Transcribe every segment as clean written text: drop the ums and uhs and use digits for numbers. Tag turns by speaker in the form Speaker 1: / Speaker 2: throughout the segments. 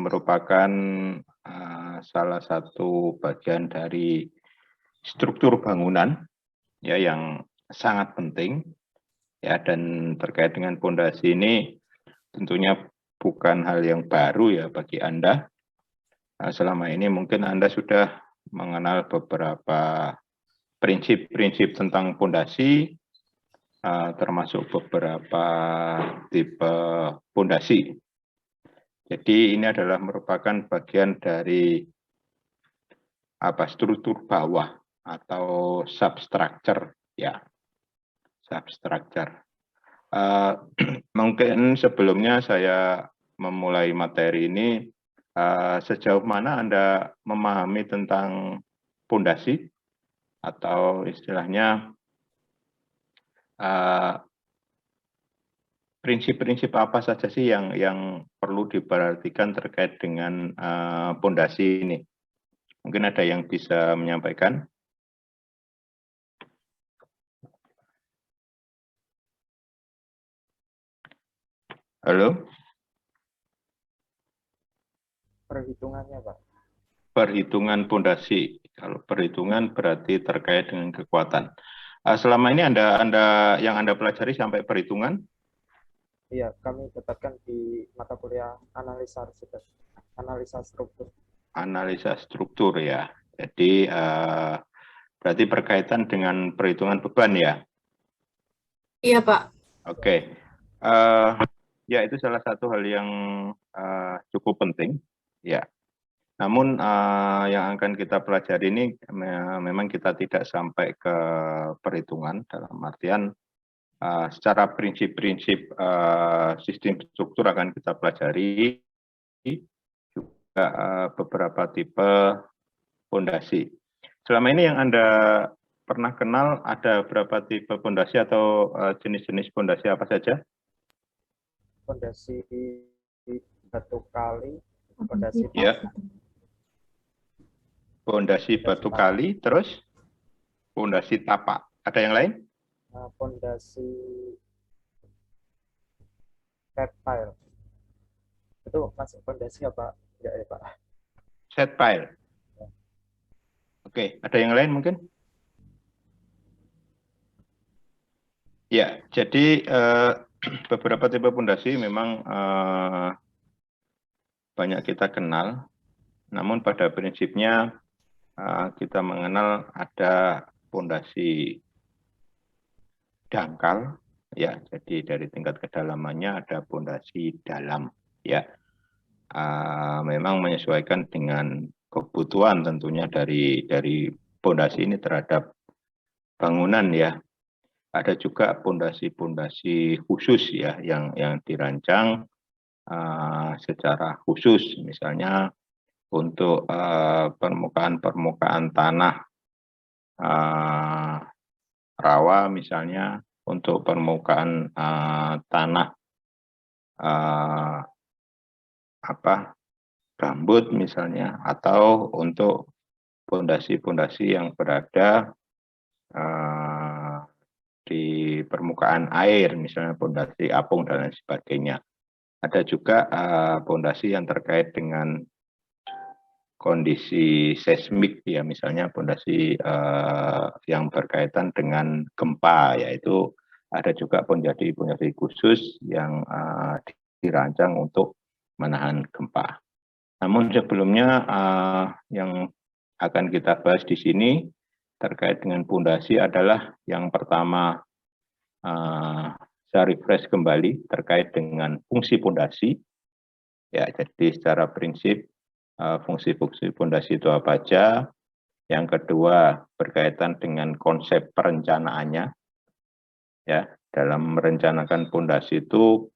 Speaker 1: merupakan salah satu bagian dari struktur bangunan ya yang sangat penting ya, dan terkait dengan pondasi ini tentunya bukan hal yang baru ya bagi Anda. Selama ini mungkin Anda sudah mengenal beberapa prinsip-prinsip tentang pondasi, termasuk beberapa tipe pondasi. Jadi ini adalah merupakan bagian dari struktur bawah atau substructure ya, substructure. Mungkin sebelumnya saya memulai materi ini, sejauh mana Anda memahami tentang pondasi atau istilahnya prinsip-prinsip apa saja sih yang perlu diperhatikan terkait dengan pondasi ini? Mungkin ada yang bisa menyampaikan? Halo?
Speaker 2: Perhitungannya, Pak.
Speaker 1: Perhitungan pondasi. Kalau perhitungan berarti terkait dengan kekuatan. Selama ini yang Anda pelajari sampai perhitungan?
Speaker 2: Iya, kami tetapkan di mata kuliah analisa struktur. Analisa struktur
Speaker 1: ya. Jadi berarti berkaitan dengan perhitungan beban ya?
Speaker 3: Iya, Pak.
Speaker 1: Oke. Ya, itu salah satu hal yang cukup penting. Ya. Namun yang akan kita pelajari ini memang kita tidak sampai ke perhitungan, dalam artian secara prinsip-prinsip sistem struktur akan kita pelajari juga beberapa tipe pondasi. Selama ini yang Anda pernah kenal ada berapa tipe pondasi atau jenis-jenis pondasi apa saja?
Speaker 2: Pondasi batu kali, pondasi
Speaker 1: ya. Pondasi batu kali, terus pondasi tapak. Ada yang lain?
Speaker 2: Pondasi set pile. Itu masuk pondasi apa? Enggak ya, Pak?
Speaker 1: Set pile. Oke, ada yang lain mungkin? Ya, jadi beberapa tipe pondasi memang banyak kita kenal, namun pada prinsipnya kita mengenal ada pondasi dangkal, ya. Jadi dari tingkat kedalamannya ada pondasi dalam, ya. Memang menyesuaikan dengan kebutuhan tentunya dari pondasi ini terhadap bangunan ya. Ada juga pondasi-pondasi khusus ya yang dirancang secara khusus, misalnya untuk permukaan tanah rawa, misalnya untuk permukaan tanah gambut misalnya, atau untuk pondasi-pondasi yang berada di permukaan air, misalnya pondasi apung dan lain sebagainya. Ada juga pondasi yang terkait dengan kondisi seismik ya, misalnya pondasi yang berkaitan dengan gempa, yaitu ada juga pondasi khusus yang dirancang untuk menahan gempa. Namun sebelumnya yang akan kita bahas di sini terkait dengan pondasi adalah yang pertama, saya refresh kembali terkait dengan fungsi pondasi. Ya, jadi secara prinsip fungsi-fungsi pondasi itu apa aja. Yang kedua berkaitan dengan konsep perencanaannya. Ya, dalam merencanakan pondasi itu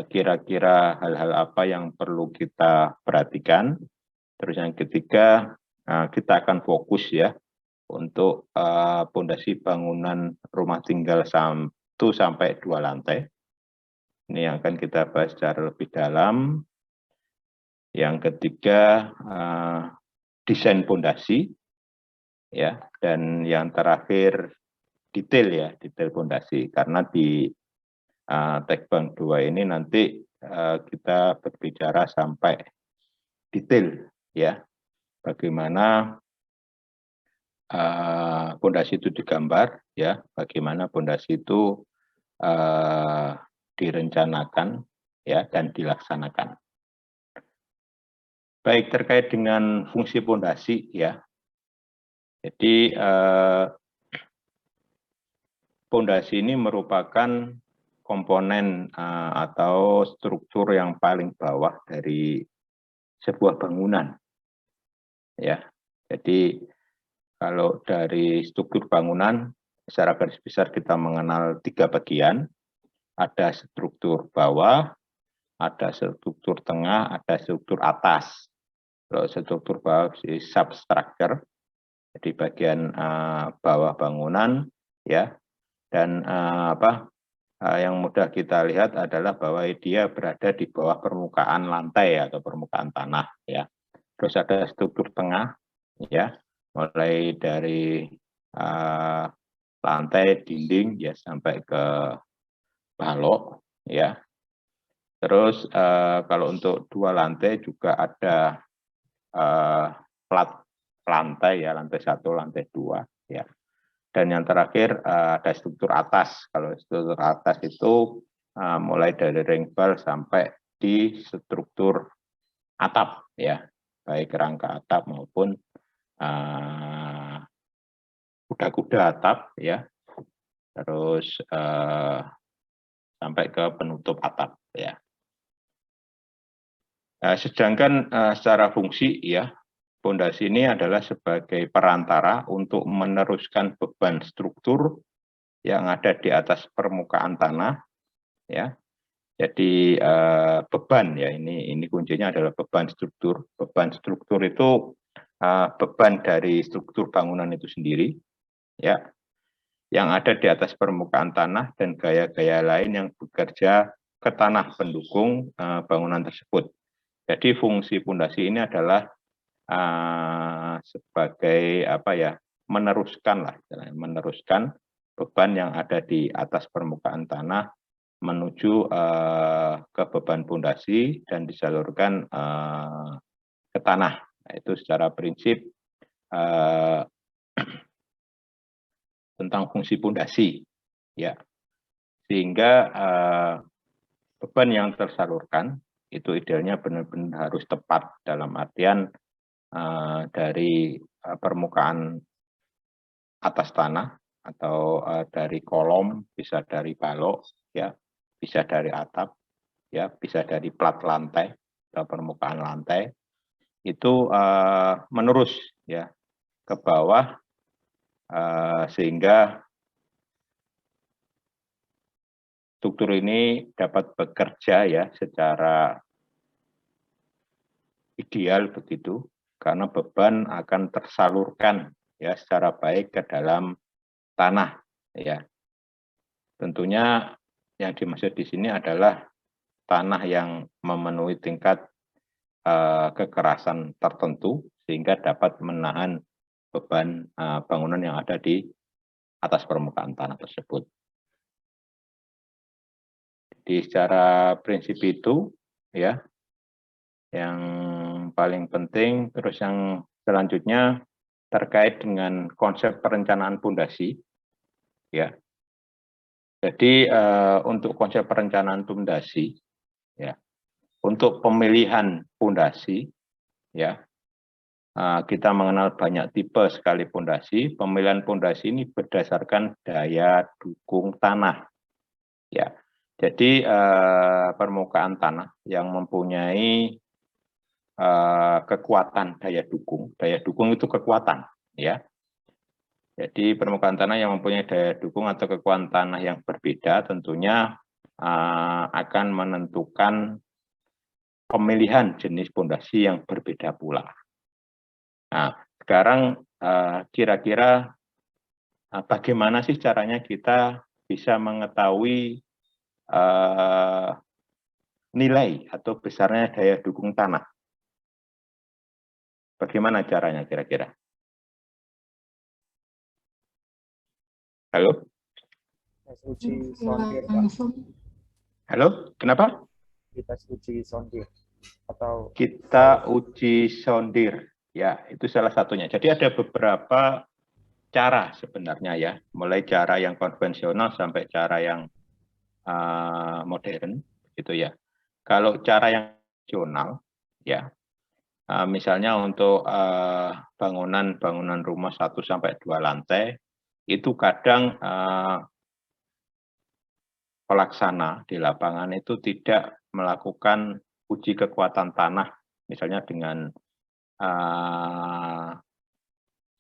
Speaker 1: kira-kira hal-hal apa yang perlu kita perhatikan. Terus yang ketiga, kita akan fokus ya untuk pondasi bangunan rumah tinggal 1 sampai 2 lantai. Ini yang akan kita bahas secara lebih dalam. Yang ketiga, desain pondasi, ya, dan yang terakhir detail pondasi. Karena di Tekbang 2 ini nanti kita berbicara sampai detail ya, bagaimana pondasi itu digambar ya, bagaimana pondasi itu direncanakan ya dan dilaksanakan. Baik, terkait dengan fungsi pondasi ya. Jadi pondasi ini merupakan komponen atau struktur yang paling bawah dari sebuah bangunan. Ya. Jadi kalau dari struktur bangunan secara garis besar kita mengenal 3 bagian. Ada struktur bawah, ada struktur tengah, ada struktur atas. Kalau struktur bawah substructure, jadi bagian bawah bangunan ya. Dan yang mudah kita lihat adalah bahwa dia berada di bawah permukaan lantai atau permukaan tanah ya. Terus ada struktur tengah ya, mulai dari lantai, dinding ya sampai ke balok ya. Terus kalau untuk 2 lantai juga ada plat lantai ya, lantai 1, lantai 2 ya. Dan yang terakhir ada struktur atas. Kalau struktur atas itu mulai dari ring bal sampai di struktur atap ya, baik rangka atap maupun kuda-kuda atap ya, terus sampai ke penutup atap ya. Sedangkan secara fungsi ya, pondasi ini adalah sebagai perantara untuk meneruskan beban struktur yang ada di atas permukaan tanah ya. Jadi beban ya, ini kuncinya adalah beban struktur. Beban struktur itu beban dari struktur bangunan itu sendiri ya, yang ada di atas permukaan tanah dan gaya-gaya lain yang bekerja ke tanah pendukung bangunan tersebut. Jadi fungsi pondasi ini adalah sebagai meneruskan beban yang ada di atas permukaan tanah menuju ke beban pondasi dan disalurkan ke tanah. Nah, itu secara prinsip tentang fungsi pondasi ya, sehingga beban yang tersalurkan itu idealnya benar-benar harus tepat dalam artian dari permukaan atas tanah atau dari kolom, bisa dari balok ya, bisa dari atap ya, bisa dari plat lantai atau permukaan lantai, itu menerus ya ke bawah sehingga struktur ini dapat bekerja ya secara ideal begitu, karena beban akan tersalurkan ya secara baik ke dalam tanah ya. Tentunya yang dimaksud di sini adalah tanah yang memenuhi tingkat kekerasan tertentu sehingga dapat menahan beban bangunan yang ada di atas permukaan tanah tersebut. Jadi secara prinsip itu ya, yang paling penting. Terus yang selanjutnya terkait dengan konsep perencanaan pondasi ya. Jadi untuk konsep perencanaan pondasi ya, untuk pemilihan pondasi ya, kita mengenal banyak tipe sekali pondasi. Pemilihan pondasi ini berdasarkan daya dukung tanah ya. Jadi permukaan tanah yang mempunyai kekuatan daya dukung itu kekuatan ya. Jadi permukaan tanah yang mempunyai daya dukung atau kekuatan tanah yang berbeda tentunya akan menentukan pemilihan jenis pondasi yang berbeda pula. Nah, sekarang kira-kira bagaimana sih caranya kita bisa mengetahui nilai atau besarnya daya dukung tanah? Bagaimana caranya kira-kira? Halo?
Speaker 2: Uji sondir, Pak.
Speaker 1: Halo, kenapa?
Speaker 2: Kita uji sondir. atau
Speaker 1: Kita uji sondir, ya itu salah satunya. Jadi ada beberapa cara sebenarnya ya, mulai cara yang konvensional sampai cara yang modern, gitu ya. Kalau cara yang konvensional, ya misalnya untuk bangunan rumah 1 sampai 2 lantai, itu kadang pelaksana di lapangan itu tidak melakukan uji kekuatan tanah, misalnya dengan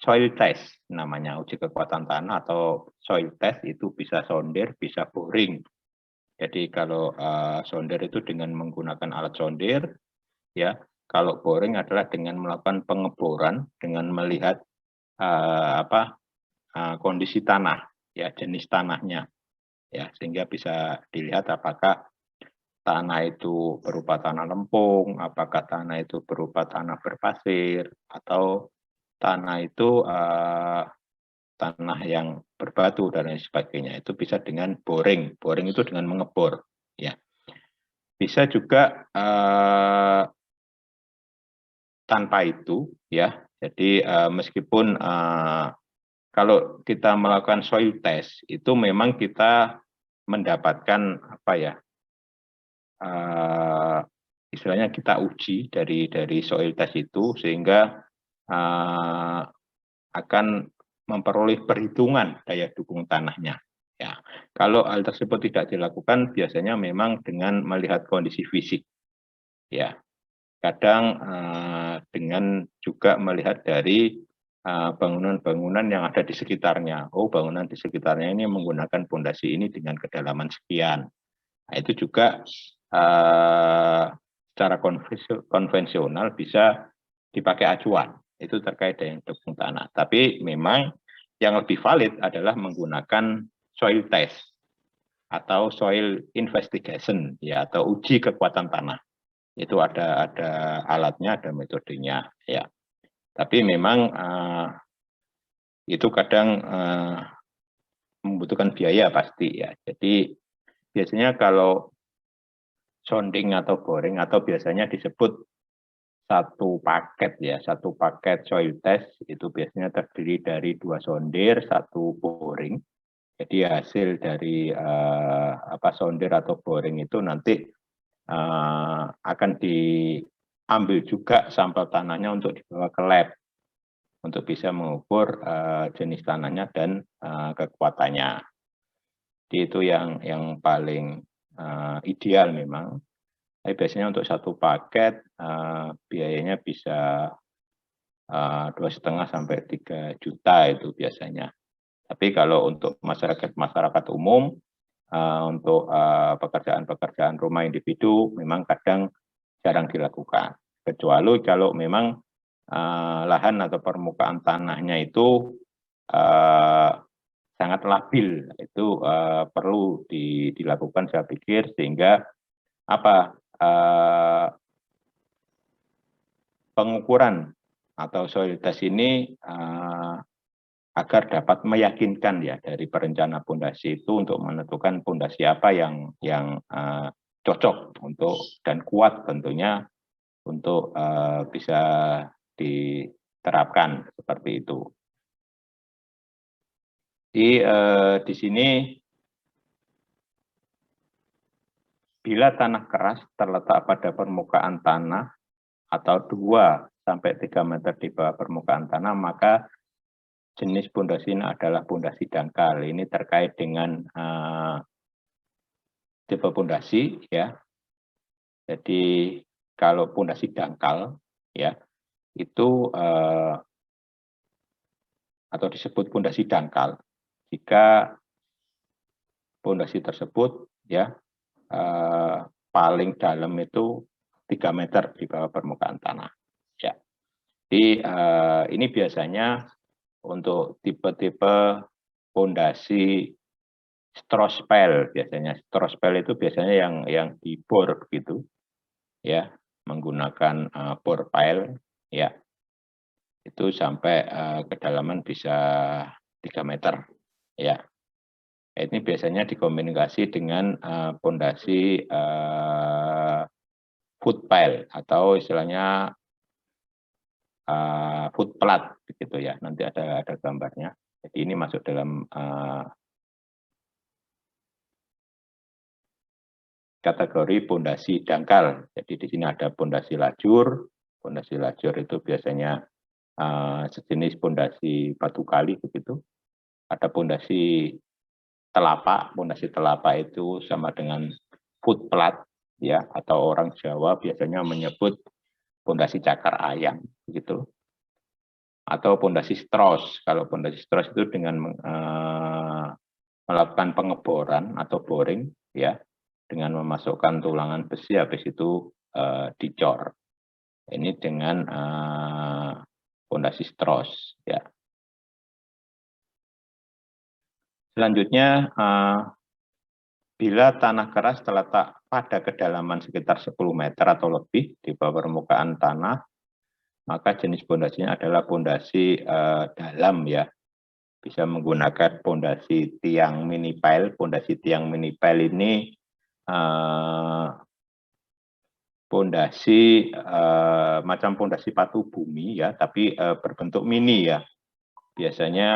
Speaker 1: soil test namanya, uji kekuatan tanah atau soil test itu bisa sondir, bisa boring. Jadi kalau sondir itu dengan menggunakan alat sondir, ya. Kalau boring adalah dengan melakukan pengeboran dengan melihat kondisi tanah, ya jenis tanahnya, ya sehingga bisa dilihat apakah tanah itu berupa tanah lempung, apakah tanah itu berupa tanah berpasir, atau tanah itu tanah yang berbatu dan lain sebagainya. Itu bisa dengan boring. Boring itu dengan mengebor. Ya. Bisa juga tanpa itu, ya. Jadi meskipun kalau kita melakukan soil test itu memang kita mendapatkan apa ya? Istilahnya kita uji dari soil test itu sehingga akan memperoleh perhitungan daya dukung tanahnya. Ya, kalau hal tersebut tidak dilakukan, biasanya memang dengan melihat kondisi fisik. Ya, kadang dengan juga melihat dari bangunan-bangunan yang ada di sekitarnya. Oh, bangunan di sekitarnya ini menggunakan pondasi ini dengan kedalaman sekian. Nah, itu juga secara konvensional bisa dipakai acuan. Itu terkait dengan dukung tanah. Tapi memang yang lebih valid adalah menggunakan soil test atau soil investigation, ya, atau uji kekuatan tanah. Itu ada alatnya, ada metodenya, ya. Tapi memang itu kadang membutuhkan biaya pasti, ya. Jadi biasanya kalau sounding atau boring atau biasanya disebut satu paket, ya, satu paket soil test itu biasanya terdiri dari 2 sondir, 1 boring. Jadi hasil dari sondir atau boring itu nanti akan diambil juga sampel tanahnya untuk dibawa ke lab untuk bisa mengukur jenis tanahnya dan kekuatannya. Jadi itu yang paling ideal memang. Tapi biasanya untuk satu paket biayanya bisa 2,5 sampai 3 juta itu biasanya. Tapi kalau untuk masyarakat umum, untuk pekerjaan-pekerjaan rumah individu memang kadang jarang dilakukan. Kecuali kalau memang lahan atau permukaan tanahnya itu sangat labil, itu perlu dilakukan saya pikir sehingga apa pengukuran atau soil test ini agar dapat meyakinkan ya dari perencana pondasi itu untuk menentukan pondasi apa yang cocok untuk dan kuat tentunya untuk bisa diterapkan seperti itu. Di sini bila tanah keras terletak pada permukaan tanah atau 2 sampai 3 meter di bawah permukaan tanah, maka jenis pondasi ini adalah pondasi dangkal. Ini terkait dengan tipe pondasi, ya. Jadi kalau pondasi dangkal, ya, itu atau disebut pondasi dangkal jika pondasi tersebut, ya, paling dalam itu 3 meter di bawah permukaan tanah. Ya. Jadi ini biasanya untuk tipe-tipe pondasi strospel biasanya. Strospel itu biasanya yang dibor gitu, ya, menggunakan bor pile, ya. Itu sampai kedalaman bisa 3 meter, ya. Ini biasanya dikomunikasi dengan pondasi foot pile atau istilahnya foot plat begitu ya. Nanti ada gambarnya. Jadi ini masuk dalam kategori pondasi dangkal. Jadi di sini ada pondasi lajur. Pondasi lajur itu biasanya sejenis pondasi batu kali begitu. Ada pondasi telapak. Pondasi telapak itu sama dengan foot plat ya, atau orang Jawa biasanya menyebut pondasi cakar ayam begitu. Atau pondasi stros. Kalau pondasi stros itu dengan melakukan pengeboran atau boring ya, dengan memasukkan tulangan besi, habis itu dicor. Ini dengan pondasi stros ya. Selanjutnya, bila tanah keras terletak pada kedalaman sekitar 10 meter atau lebih di bawah permukaan tanah, maka jenis pondasinya adalah pondasi dalam ya. Bisa menggunakan pondasi tiang mini pile. Pondasi tiang mini pile ini pondasi macam pondasi batu bumi ya, tapi berbentuk mini ya. Biasanya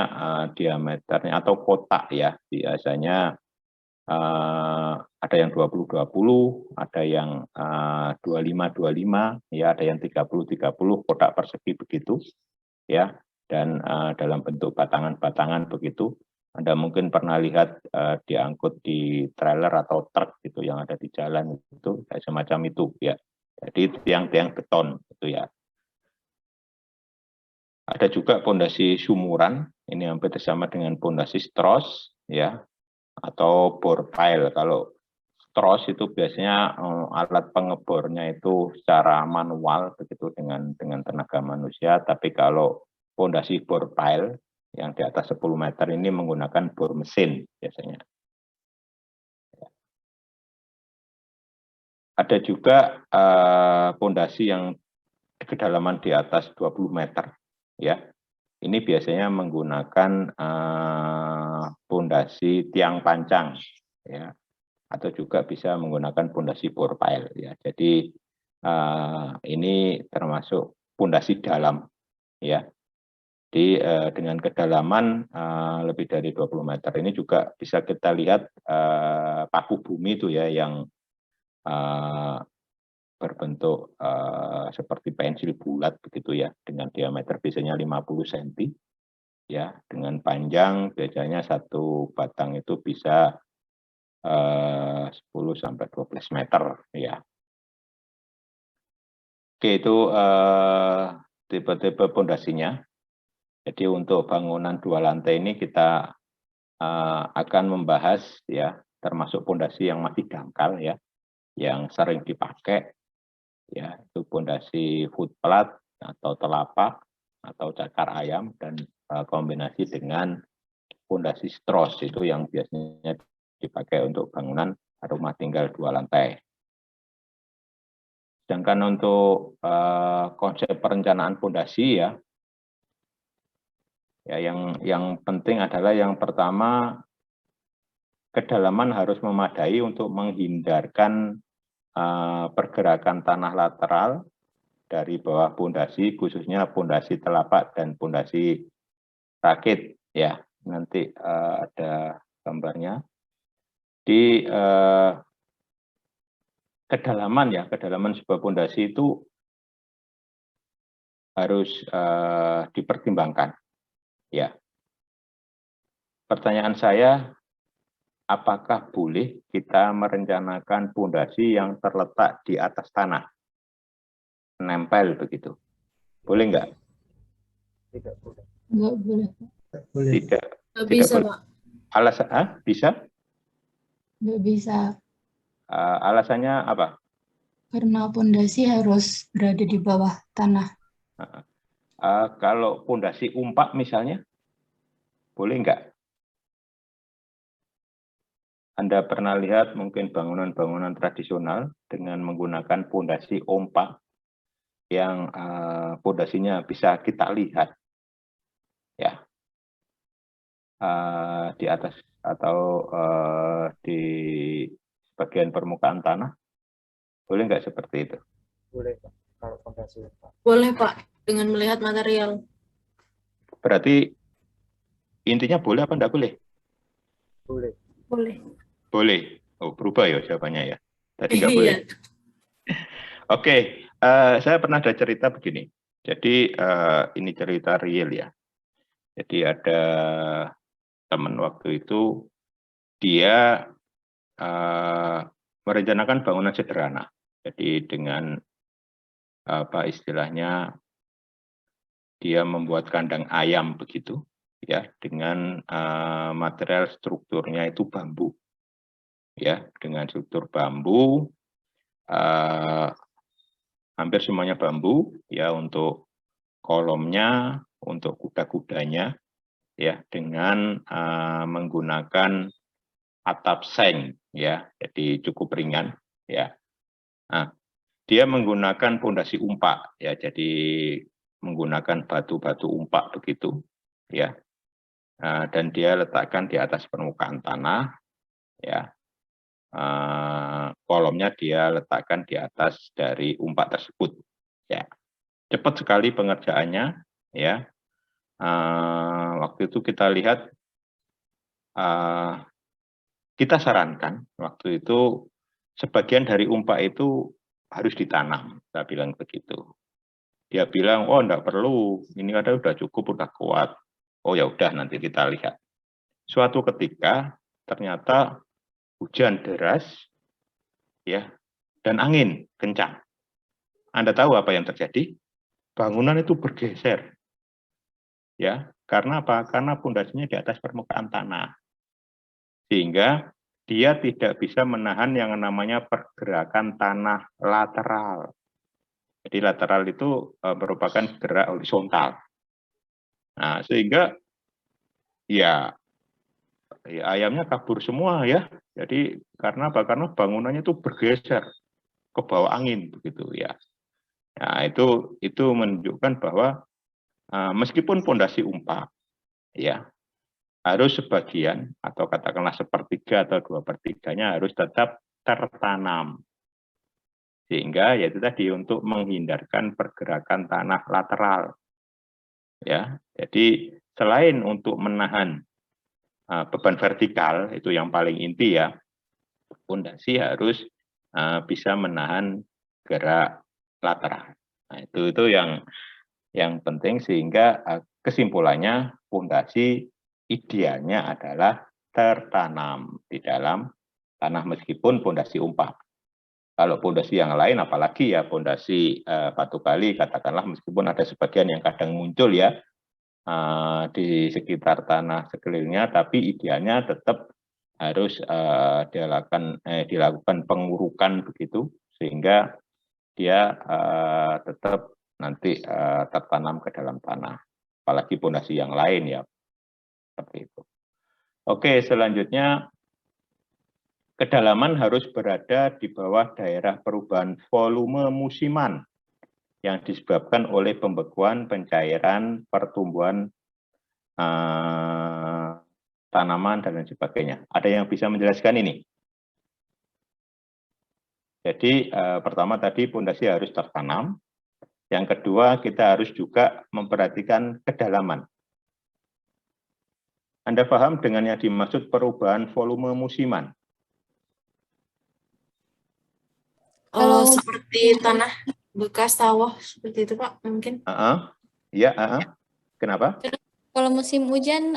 Speaker 1: diameternya atau kotak ya, biasanya ada yang 20-20, ada yang 25-25, ya, ada yang 30-30, kotak persegi begitu ya, dan dalam bentuk batangan-batangan begitu. Anda mungkin pernah lihat diangkut di trailer atau truk gitu yang ada di jalan itu kayak semacam itu ya. Jadi tiang-tiang beton itu ya. Ada juga pondasi sumuran, ini hampir sama dengan pondasi stros ya, atau bore pile. Kalau stros itu biasanya alat pengebornya itu secara manual begitu dengan tenaga manusia, tapi kalau pondasi bore pile yang di atas 10 meter ini menggunakan bor mesin biasanya. Ada juga pondasi yang kedalaman di atas 20 meter ya. Ini biasanya menggunakan pondasi tiang pancang ya, atau juga bisa menggunakan pondasi bore pile ya. Jadi ini termasuk pondasi dalam ya. Jadi dengan kedalaman lebih dari 20 meter ini juga bisa kita lihat paku bumi itu ya, yang berbentuk seperti pensil bulat begitu ya, dengan diameter biasanya 50 cm ya, dengan panjang biasanya satu batang itu bisa 10 sampai 12 meter ya. Oke, itu tipe-tipe pondasinya. Jadi untuk bangunan 2 lantai ini kita akan membahas ya, termasuk pondasi yang masih dangkal ya, yang sering dipakai ya, itu pondasi foot plat atau telapak atau cakar ayam, dan kombinasi dengan pondasi stros itu yang biasanya dipakai untuk bangunan rumah tinggal 2 lantai. Sedangkan untuk konsep perencanaan pondasi ya, yang penting adalah yang pertama, kedalaman harus memadai untuk menghindarkan pergerakan tanah lateral dari bawah pondasi, khususnya pondasi telapak dan pondasi rakit ya. Nanti ada gambarnya. Di kedalaman ya, kedalaman sebuah pondasi itu harus dipertimbangkan ya. Pertanyaan saya, apakah boleh kita merencanakan pondasi yang terletak di atas tanah, nempel begitu? Boleh nggak?
Speaker 2: Tidak boleh.
Speaker 3: Nggak boleh, Pak.
Speaker 1: Tidak.
Speaker 3: Nggak bisa,
Speaker 1: boleh.
Speaker 3: Pak.
Speaker 1: Alasan bisa?
Speaker 3: Nggak bisa.
Speaker 1: Alasannya apa?
Speaker 3: Karena pondasi harus berada di bawah tanah.
Speaker 1: Kalau pondasi umpak misalnya, boleh nggak? Anda pernah lihat mungkin bangunan-bangunan tradisional dengan menggunakan pondasi umpak yang pondasinya bisa kita lihat ya, di atas atau di bagian permukaan tanah, boleh nggak seperti itu?
Speaker 2: Boleh Pak, kalau fondasi Pak.
Speaker 4: Boleh, Pak, dengan melihat material.
Speaker 1: Berarti intinya boleh apa enggak boleh?
Speaker 2: Boleh.
Speaker 4: Boleh.
Speaker 1: Boleh. Oh, berubah ya jawabannya ya. Tadi enggak boleh.
Speaker 4: Iya.
Speaker 1: Oke, saya pernah ada cerita begini. Jadi ini cerita real ya. Jadi ada teman waktu itu dia merencanakan bangunan sederhana. Jadi dengan apa istilahnya dia membuat kandang ayam begitu ya dengan material strukturnya itu bambu. Ya, dengan struktur bambu hampir semuanya bambu ya untuk kolomnya, untuk kuda-kudanya ya dengan menggunakan atap seng ya. Jadi cukup ringan ya. Nah, dia menggunakan pondasi umpak ya. Jadi menggunakan batu-batu umpak begitu ya. Dan dia letakkan di atas permukaan tanah ya. Kolomnya dia letakkan di atas dari umpak tersebut ya. Cepat sekali pengerjaannya ya. Waktu itu kita lihat kita sarankan waktu itu sebagian dari umpak itu harus ditanam, saya bilang begitu. Dia bilang, oh enggak perlu, ini ada udah cukup, udah kuat. Oh ya udah nanti kita lihat. Suatu ketika ternyata hujan deras ya dan angin kencang. Anda tahu apa yang terjadi? Bangunan itu bergeser. Ya, karena apa? Karena pondasinya di atas permukaan tanah. Sehingga dia tidak bisa menahan yang namanya pergerakan tanah lateral. Jadi lateral itu merupakan gerak horizontal. Nah, sehingga ya ayamnya kabur semua ya. Jadi karena apa? Karena bangunannya itu bergeser ke bawah angin begitu ya. Nah, itu menunjukkan bahwa meskipun pondasi umpak ya harus sebagian atau katakanlah sepertiga atau 2/3-nya harus tetap tertanam. Sehingga yaitu tadi untuk menghindarkan pergerakan tanah lateral. Ya, jadi selain untuk menahan beban vertikal itu yang paling inti ya, pondasi harus bisa menahan gerak lateral. Nah, itu yang penting sehingga kesimpulannya pondasi idealnya adalah tertanam di dalam tanah meskipun pondasi umpak. Kalau pondasi yang lain, apalagi ya pondasi batu kali, katakanlah meskipun ada sebagian yang kadang muncul ya di sekitar tanah sekelilingnya, tapi idealnya tetap harus dilakukan pengurukan begitu, sehingga dia tetap nanti tertanam ke dalam tanah. Apalagi pondasi yang lain ya, seperti itu. Oke, selanjutnya. Kedalaman harus berada di bawah daerah perubahan volume musiman yang disebabkan oleh pembekuan, pencairan, pertumbuhan tanaman, dan lain sebagainya. Ada yang bisa menjelaskan ini? Jadi pertama tadi pondasi harus tertanam. Yang kedua kita harus juga memperhatikan kedalaman. Anda paham dengan yang dimaksud perubahan volume musiman?
Speaker 4: Oh, seperti tanah bekas sawah seperti itu, Pak, mungkin.
Speaker 1: Iya, kenapa?
Speaker 5: Kalau musim hujan,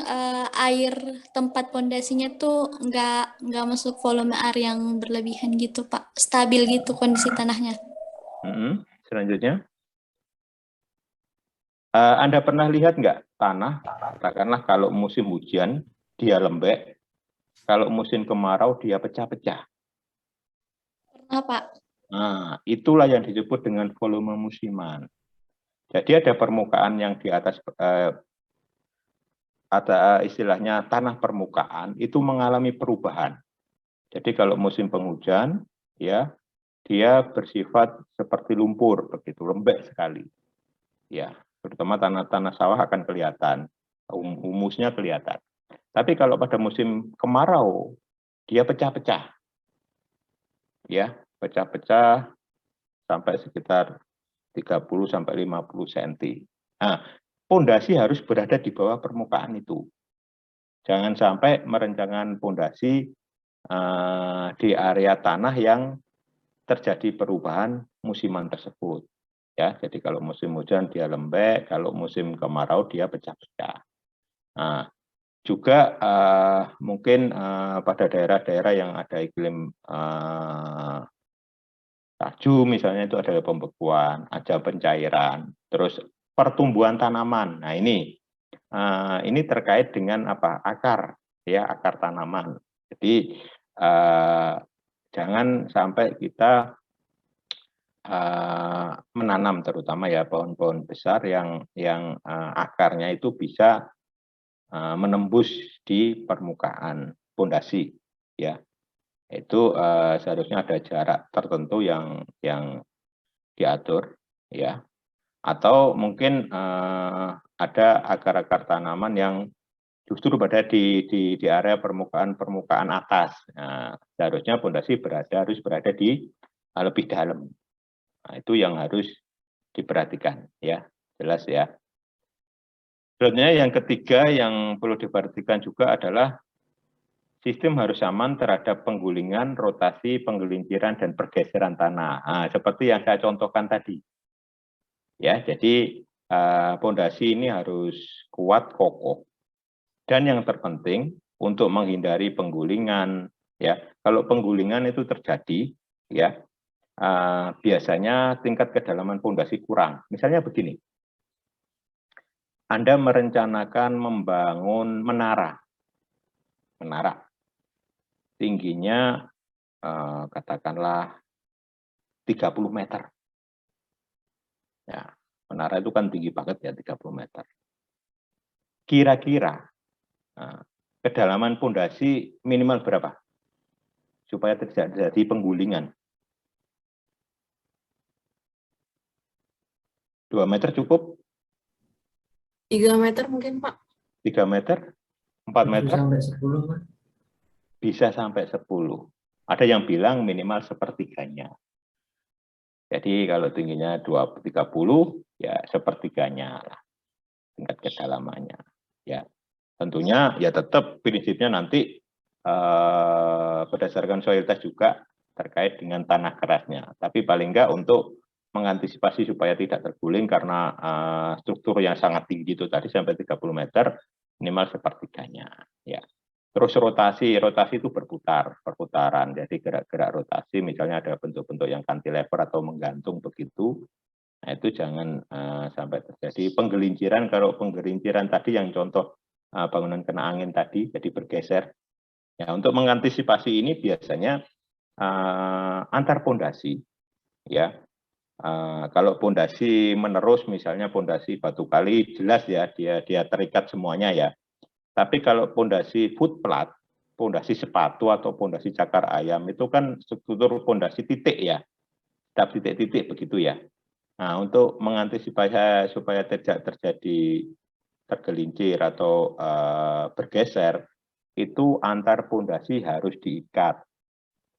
Speaker 5: air tempat pondasinya tuh nggak masuk volume air yang berlebihan gitu, Pak. Stabil gitu kondisi tanahnya.
Speaker 1: Selanjutnya, Anda pernah lihat nggak tanah, katakanlah kalau musim hujan dia lembek, kalau musim kemarau dia pecah-pecah.
Speaker 5: Pernah, Pak.
Speaker 1: Nah, itulah yang disebut dengan volume musiman. Jadi ada permukaan yang di atas, ada istilahnya tanah permukaan itu mengalami perubahan. Jadi kalau musim penghujan, ya dia bersifat seperti lumpur, begitu lembek sekali. Ya, terutama tanah-tanah sawah akan kelihatan, humusnya kelihatan. Tapi kalau pada musim kemarau, dia pecah-pecah. Ya, pecah-pecah sampai sekitar 30 sampai 50 cm. Nah, pondasi harus berada di bawah permukaan itu. Jangan sampai merencanakan pondasi di area tanah yang terjadi perubahan musiman tersebut. Ya, jadi kalau musim hujan dia lembek, kalau musim kemarau dia pecah-pecah. Nah, juga mungkin pada daerah-daerah yang ada iklim salju misalnya itu ada pembekuan, ada pencairan, terus pertumbuhan tanaman. Nah ini terkait dengan apa? Akar, ya akar tanaman. Jadi jangan sampai kita menanam terutama ya pohon-pohon besar yang akarnya itu bisa menembus di permukaan pondasi, ya. Itu seharusnya ada jarak tertentu yang diatur, ya. Atau mungkin ada akar-akar tanaman yang justru berada di area permukaan atas. Nah, seharusnya pondasi harus berada di lebih dalam. Nah, itu yang harus diperhatikan, ya, jelas ya. Selanjutnya yang ketiga yang perlu diperhatikan juga adalah sistem harus aman terhadap penggulingan, rotasi, penggelinciran, dan pergeseran tanah. Nah, seperti yang saya contohkan tadi. Ya, jadi pondasi ini harus kuat, kokoh. Dan yang terpenting untuk menghindari penggulingan, ya. Kalau penggulingan itu terjadi, ya, biasanya tingkat kedalaman pondasi kurang. Misalnya begini. Anda merencanakan membangun menara. Tingginya katakanlah 30 meter. Ya, menara itu kan tinggi banget ya 30 meter. Kira-kira kedalaman pondasi minimal berapa? Supaya tidak terjadi penggulingan. 2 meter cukup?
Speaker 4: 3 meter mungkin, Pak.
Speaker 1: 3 meter? 4 meter?
Speaker 2: Sampai 10, Pak.
Speaker 1: Bisa sampai 10. Ada yang bilang minimal sepertiganya. Jadi kalau tingginya 30, ya sepertiganya lah tingkat kedalamannya. Ya, tentunya ya tetap prinsipnya nanti berdasarkan soil test juga terkait dengan tanah kerasnya. Tapi paling enggak untuk mengantisipasi supaya tidak terguling karena struktur yang sangat tinggi itu tadi sampai 30 meter minimal sepertiganya. Ya. Terus rotasi itu perputaran. Jadi gerak-gerak rotasi, misalnya ada bentuk-bentuk yang cantilever atau menggantung begitu. Nah itu jangan sampai terjadi penggelinciran. Kalau penggelinciran tadi yang contoh bangunan kena angin tadi, jadi bergeser. Ya untuk mengantisipasi ini biasanya antar pondasi, ya. Kalau pondasi menerus, misalnya pondasi batu kali, jelas ya dia terikat semuanya ya. Tapi kalau pondasi footplat, pondasi sepatu atau pondasi cakar ayam itu kan struktur pondasi titik ya, setiap titik-titik begitu ya. Nah untuk mengantisipasi supaya tidak terjadi tergelincir atau bergeser, itu antar pondasi harus diikat.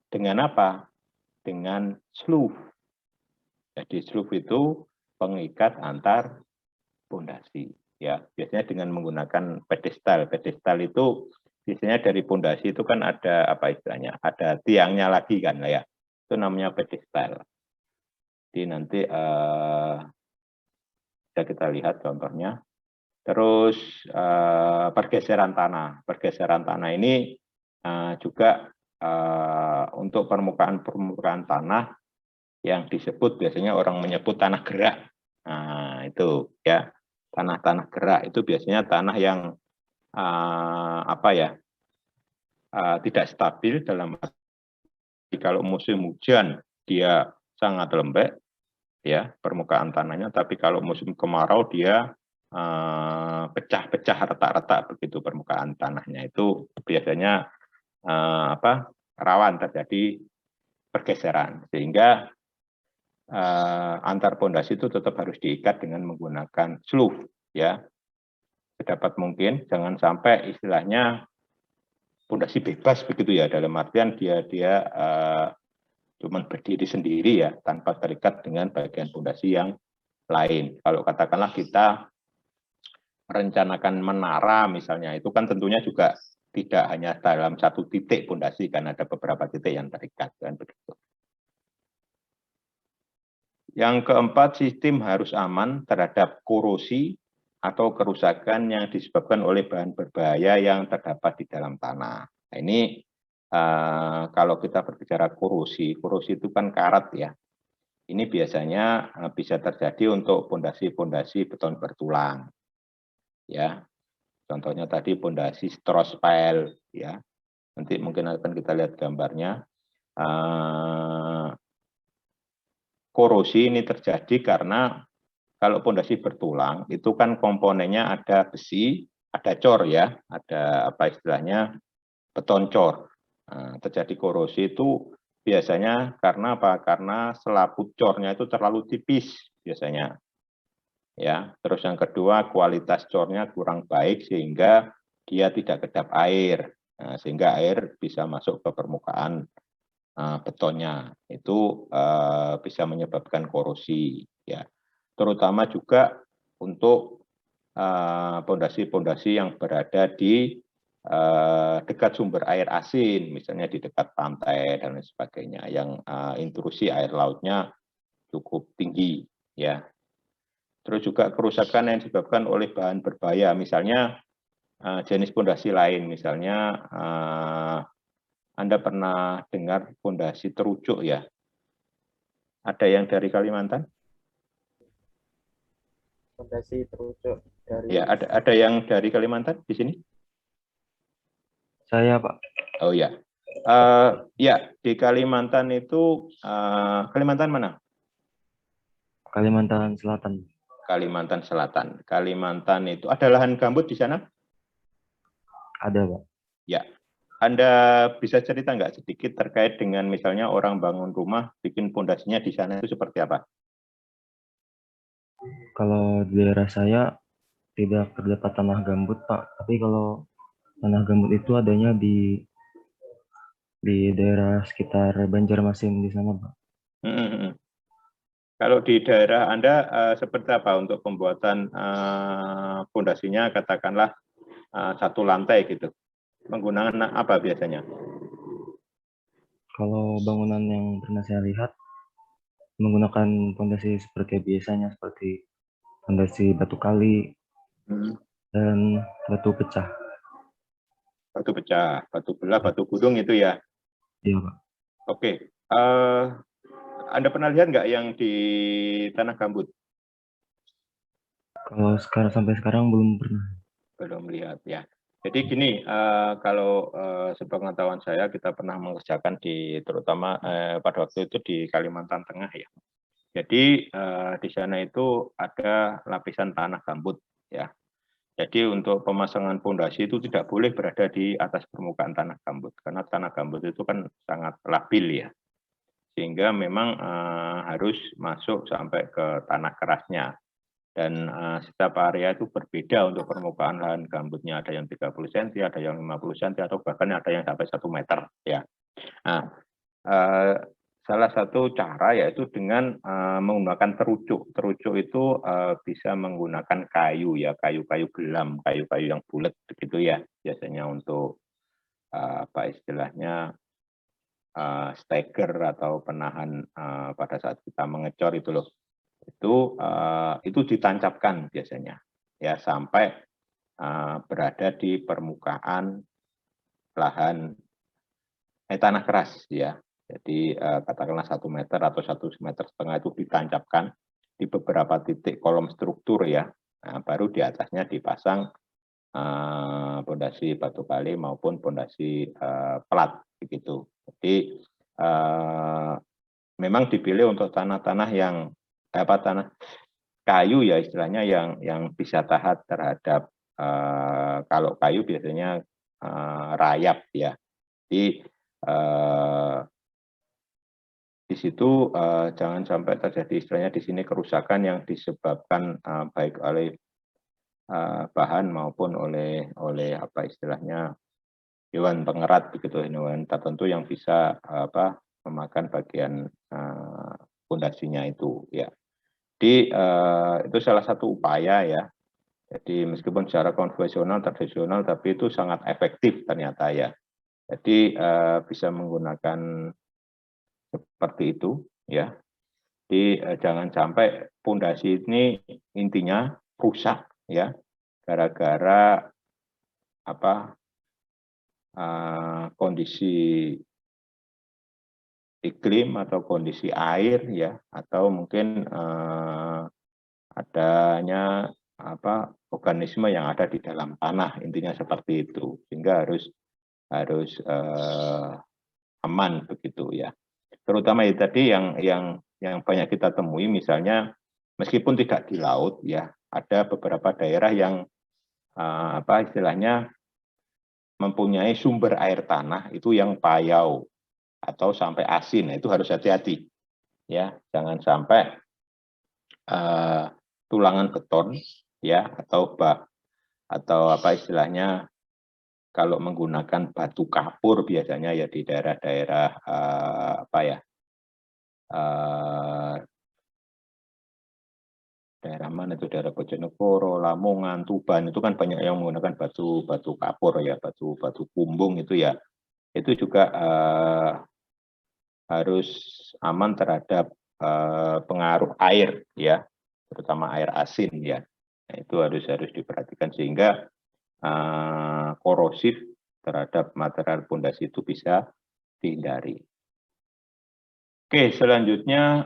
Speaker 1: Dengan apa? Dengan slough. Jadi slough itu pengikat antar pondasi. Ya, biasanya dengan menggunakan pedestal. Pedestal itu biasanya dari pondasi itu kan ada apa istilahnya? Ada tiangnya lagi kan ya. Itu namanya pedestal. Jadi nanti bisa kita lihat contohnya. Terus pergeseran tanah. Pergeseran tanah ini juga untuk permukaan tanah yang disebut biasanya orang menyebut tanah gerak. Nah, itu ya. Tanah-tanah gerak itu biasanya tanah yang tidak stabil dalam arti kalau musim hujan dia sangat lembek ya permukaan tanahnya, tapi kalau musim kemarau dia pecah-pecah, retak-retak begitu permukaan tanahnya. Itu biasanya rawan terjadi pergeseran, sehingga antar pondasi itu tetap harus diikat dengan menggunakan slough ya, sedapat mungkin. Jangan sampai istilahnya pondasi bebas begitu ya, dalam artian dia cuman berdiri sendiri ya, tanpa terikat dengan bagian fondasi yang lain. Kalau katakanlah kita merencanakan menara misalnya, itu kan tentunya juga tidak hanya dalam satu titik fondasi, kan ada beberapa titik yang terikat, kan begitu. Yang keempat, sistem harus aman terhadap korosi atau kerusakan yang disebabkan oleh bahan berbahaya yang terdapat di dalam tanah. Nah, ini kalau kita berbicara korosi, korosi itu kan karat ya. Ini biasanya bisa terjadi untuk fondasi-fondasi beton bertulang. Ya, contohnya tadi fondasi stress pile ya. Nanti mungkin akan kita lihat gambarnya. Korosi ini terjadi karena kalau fondasi bertulang itu kan komponennya ada besi, ada cor ya, ada apa istilahnya beton cor. Nah, terjadi korosi itu biasanya karena apa? Karena selaput cornya itu terlalu tipis biasanya. Ya, terus yang kedua kualitas cornya kurang baik sehingga dia tidak kedap air. Nah, sehingga air bisa masuk ke permukaan betonnya, itu bisa menyebabkan korosi ya, terutama juga untuk fondasi-fondasi yang berada di dekat sumber air asin, misalnya di dekat pantai dan lain sebagainya, yang intrusi air lautnya cukup tinggi ya. Terus juga kerusakan yang disebabkan oleh bahan berbahaya, misalnya jenis fondasi lain, misalnya Anda pernah dengar fondasi terucuk ya? Ada yang dari Kalimantan?
Speaker 2: Fondasi terucuk dari
Speaker 1: Ya, ada yang dari Kalimantan di sini?
Speaker 6: Saya, Pak.
Speaker 1: Oh ya, ya di Kalimantan itu Kalimantan mana?
Speaker 6: Kalimantan Selatan.
Speaker 1: Kalimantan Selatan. Kalimantan itu ada lahan gambut di sana?
Speaker 6: Ada, Pak.
Speaker 1: Ya. Anda bisa cerita nggak sedikit terkait dengan misalnya orang bangun rumah, bikin fondasinya di sana itu seperti apa?
Speaker 6: Kalau di daerah saya tidak terdapat tanah gambut, Pak. Tapi kalau tanah gambut itu adanya di daerah sekitar Banjarmasin di sana, Pak.
Speaker 1: Kalau di daerah Anda seperti apa untuk pembuatan fondasinya, katakanlah satu lantai gitu? Menggunakan apa biasanya?
Speaker 6: Kalau bangunan yang pernah saya lihat menggunakan fondasi seperti biasanya, seperti fondasi batu kali dan batu pecah.
Speaker 1: Batu pecah, batu belah, batu gudung itu ya?
Speaker 6: Iya, Pak.
Speaker 1: Oke. Anda pernah lihat nggak yang di tanah gambut?
Speaker 6: Kalau sampai sekarang belum pernah.
Speaker 1: Belum lihat ya. Jadi gini, kalau sepengetahuan saya kita pernah mengerjakan terutama pada waktu itu di Kalimantan Tengah ya. Jadi di sana itu ada lapisan tanah gambut ya. Jadi untuk pemasangan fondasi itu tidak boleh berada di atas permukaan tanah gambut karena tanah gambut itu kan sangat labil ya. Sehingga memang harus masuk sampai ke tanah kerasnya. Dan setiap area itu berbeda untuk permukaan lahan gambutnya, ada yang 30 cm, ada yang 50 cm, atau bahkan ada yang sampai 1 meter ya. Nah, salah satu cara yaitu dengan menggunakan terucuk. Terucuk itu bisa menggunakan kayu ya, kayu-kayu gelam, kayu-kayu yang bulat begitu ya, biasanya untuk apa istilahnya steger atau penahan pada saat kita mengecor itu loh. Itu ditancapkan biasanya ya sampai berada di permukaan lahan tanah keras ya. Jadi katakanlah 1 meter atau 1,5 meter itu ditancapkan di beberapa titik kolom struktur ya. Nah, baru di atasnya dipasang pondasi batu kali maupun pondasi pelat begitu. Jadi memang dipilih untuk tanah-tanah yang tanah kayu ya istilahnya yang bisa tahan terhadap kalau kayu biasanya rayap ya. Jadi di situ jangan sampai terjadi istilahnya di sini kerusakan yang disebabkan baik oleh bahan maupun oleh apa istilahnya hewan pengerat begitu, hewan tertentu yang bisa memakan bagian pondasinya itu ya. Jadi itu salah satu upaya ya. Jadi meskipun secara konvensional, tradisional, tapi itu sangat efektif ternyata ya. Jadi bisa menggunakan seperti itu ya. Jadi jangan sampai pondasi ini intinya rusak ya, gara-gara apa kondisi iklim atau kondisi air ya, atau mungkin adanya organisme yang ada di dalam tanah, intinya seperti itu, sehingga harus aman begitu ya. Terutama itu tadi yang banyak kita temui, misalnya meskipun tidak di laut ya, ada beberapa daerah yang istilahnya mempunyai sumber air tanah itu yang payau atau sampai asin. Itu harus hati-hati ya, jangan sampai tulangan beton ya, atau istilahnya kalau menggunakan batu kapur biasanya ya di daerah-daerah daerah mana itu, daerah Bojonegoro, Lamongan, Tuban, itu kan banyak yang menggunakan batu kapur ya, batu kumbung itu ya. Itu juga harus aman terhadap pengaruh air ya, terutama air asin ya. Nah, itu harus diperhatikan sehingga korosif terhadap material pondasi itu bisa dihindari. Oke, selanjutnya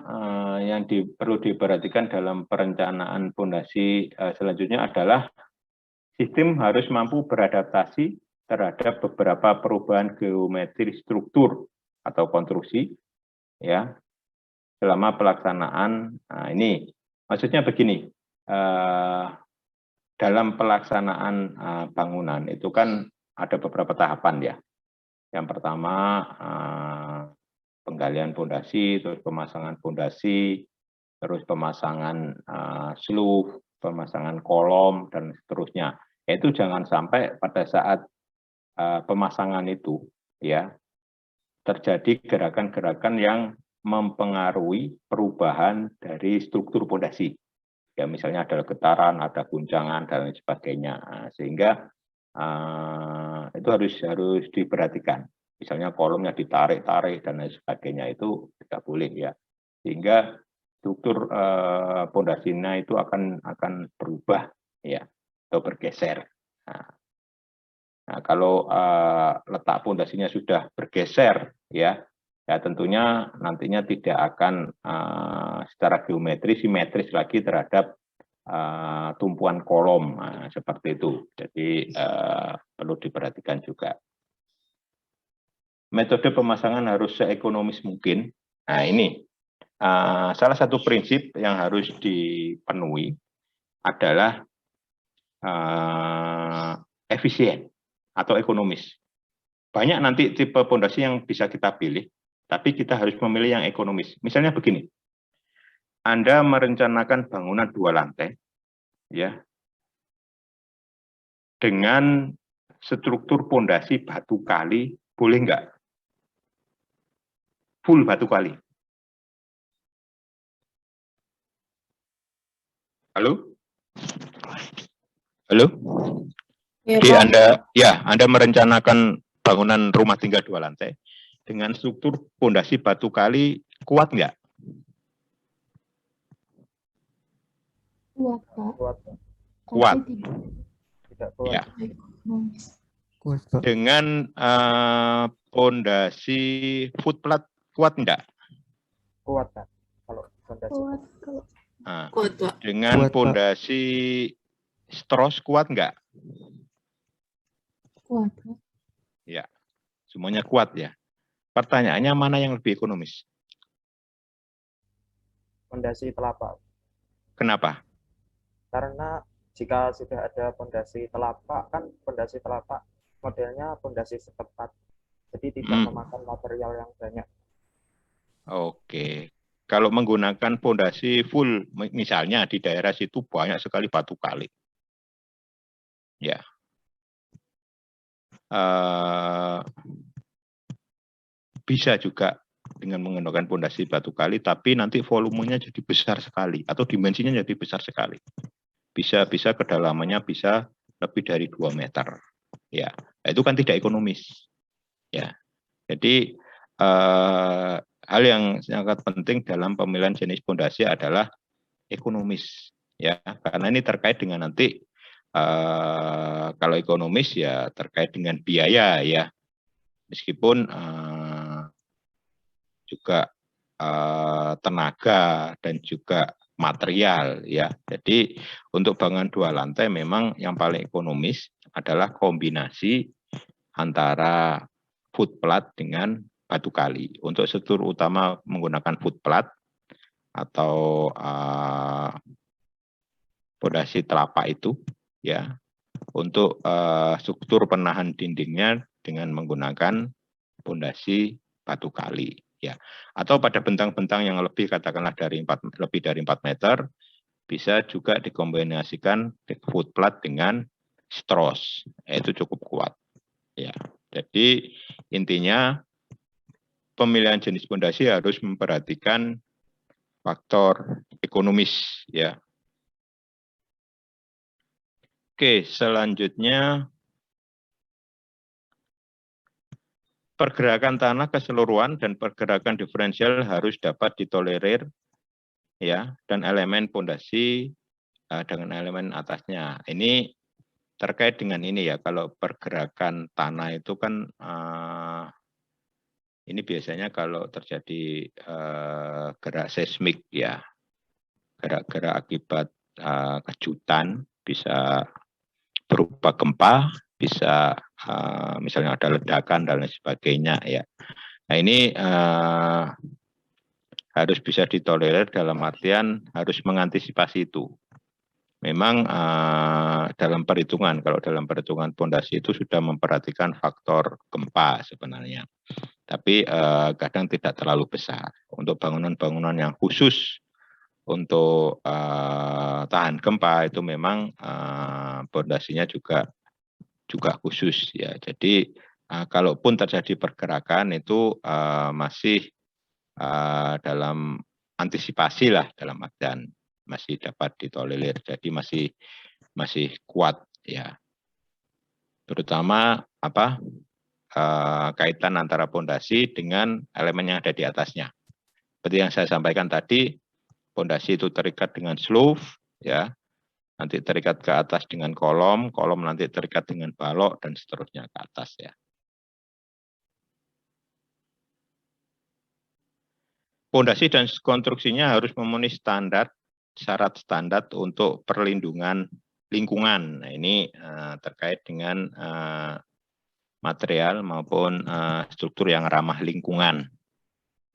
Speaker 1: yang perlu diperhatikan dalam perencanaan pondasi selanjutnya adalah sistem harus mampu beradaptasi terhadap beberapa perubahan geometri struktur atau konstruksi ya selama pelaksanaan. Nah, ini maksudnya begini, dalam pelaksanaan bangunan itu kan ada beberapa tahapan ya. Yang pertama penggalian pondasi, terus pemasangan pondasi, terus pemasangan slope, pemasangan kolom, dan seterusnya. Itu jangan sampai pada saat pemasangan itu ya terjadi gerakan-gerakan yang mempengaruhi perubahan dari struktur pondasi. Ya, misalnya ada getaran, ada guncangan, dan lain sebagainya. Sehingga itu harus diperhatikan. Misalnya kolomnya ditarik-tarik dan lain sebagainya, itu tidak boleh ya. Sehingga struktur pondasinya itu akan berubah ya, atau bergeser. Nah, kalau letak pondasinya sudah bergeser ya tentunya nantinya tidak akan secara geometri simetris lagi terhadap tumpuan kolom seperti itu. Jadi perlu diperhatikan juga. Metode pemasangan harus seekonomis mungkin. Nah, ini salah satu prinsip yang harus dipenuhi adalah efisien atau ekonomis. Banyak nanti tipe pondasi yang bisa kita pilih, tapi kita harus memilih yang ekonomis. Misalnya begini, Anda merencanakan bangunan 2 lantai, ya, dengan struktur pondasi batu kali, boleh nggak? Full batu kali. Halo? Halo?
Speaker 4: Ya,
Speaker 1: Jadi
Speaker 4: Pak.
Speaker 1: Anda merencanakan bangunan rumah tinggal 2 lantai dengan struktur pondasi batu kali, kuat nggak?
Speaker 3: Kuat, Pak.
Speaker 2: Kuat,
Speaker 1: Kuat.
Speaker 3: Tapi
Speaker 2: tidak kuat.
Speaker 1: Ya.
Speaker 3: ekonomis.
Speaker 7: Kuat, Pak.
Speaker 1: Dengan pondasi footplat kuat nggak?
Speaker 2: Kuat, Pak. Kalau fondasi
Speaker 3: Kuat, kalau
Speaker 1: Nah,
Speaker 4: Kuat, Pak.
Speaker 1: dengan
Speaker 7: Kuat, Pak.
Speaker 1: pondasi stros kuat nggak?
Speaker 3: kuat, Pak.
Speaker 1: Ya, semuanya kuat ya. Pertanyaannya mana yang lebih ekonomis?
Speaker 2: fondasi telapak.
Speaker 1: Kenapa?
Speaker 2: Karena jika sudah ada fondasi telapak, kan fondasi telapak modelnya fondasi setempat. Jadi tidak memakan material yang banyak.
Speaker 1: Oke. Kalau menggunakan pondasi full, misalnya di daerah situ banyak sekali batu kali. Ya. Bisa juga dengan menggunakan pondasi batu kali, tapi nanti volumenya jadi besar sekali atau dimensinya jadi besar sekali. Bisa kedalamannya bisa lebih dari 2 meter. Ya, itu kan tidak ekonomis. Ya, jadi hal yang sangat penting dalam pemilihan jenis pondasi adalah ekonomis. Ya, karena ini terkait dengan nanti kalau ekonomis ya terkait dengan biaya ya. Meskipun juga tenaga dan juga material ya. Jadi untuk bangunan 2 lantai memang yang paling ekonomis adalah kombinasi antara footplat dengan batu kali. Untuk struktur utama menggunakan footplat atau pondasi telapak itu ya. Untuk struktur penahan dindingnya dengan menggunakan pondasi batu kali ya, atau pada bentang-bentang yang lebih katakanlah lebih dari 4 meter bisa juga dikombinasikan footplat dengan strass, itu cukup kuat ya. Jadi intinya pemilihan jenis pondasi harus memperhatikan faktor ekonomis ya. Oke, selanjutnya pergerakan tanah keseluruhan dan pergerakan diferensial harus dapat ditolerir ya, dan elemen pondasi dengan elemen atasnya. Ini terkait dengan ini ya, kalau pergerakan tanah itu kan ini biasanya kalau terjadi gerak seismik ya, gerak-gerak akibat kejutan, bisa berupa gempa, bisa misalnya ada ledakan dan lain sebagainya ya. Nah ini harus bisa ditolerir dalam artian harus mengantisipasi itu. Memang dalam perhitungan, kalau dalam perhitungan pondasi itu sudah memperhatikan faktor gempa sebenarnya. Tapi kadang tidak terlalu besar. Untuk bangunan-bangunan yang khusus untuk tahan gempa itu memang pondasinya juga khusus ya. Jadi kalaupun terjadi pergerakan itu masih dalam antisipasi lah, dalam artian masih dapat ditolerir. Jadi masih kuat ya. Terutama kaitan antara pondasi dengan elemen yang ada di atasnya. Seperti yang saya sampaikan tadi, pondasi itu terikat dengan slope ya. Nanti terikat ke atas dengan kolom nanti terikat dengan balok, dan seterusnya ke atas ya. Pondasi dan konstruksinya harus memenuhi syarat standar untuk perlindungan lingkungan. Nah, ini terkait dengan material maupun struktur yang ramah lingkungan.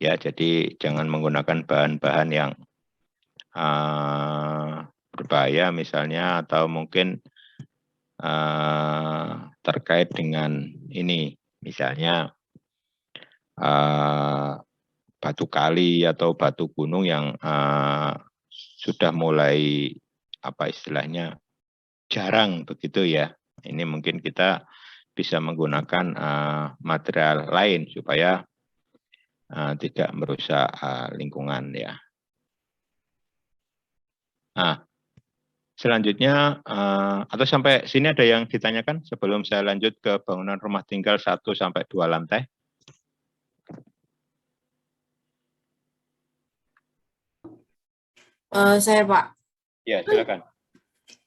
Speaker 1: Ya, jadi jangan menggunakan bahan-bahan yang berbahaya misalnya, atau mungkin terkait dengan ini misalnya batu kali atau batu gunung yang sudah mulai istilahnya jarang begitu ya. Ini mungkin kita bisa menggunakan material lain supaya tidak merusak lingkungan ya. Nah, selanjutnya, atau sampai sini ada yang ditanyakan sebelum saya lanjut ke bangunan rumah tinggal 1 sampai 2 lantai?
Speaker 4: Saya Pak.
Speaker 1: Ya, silakan.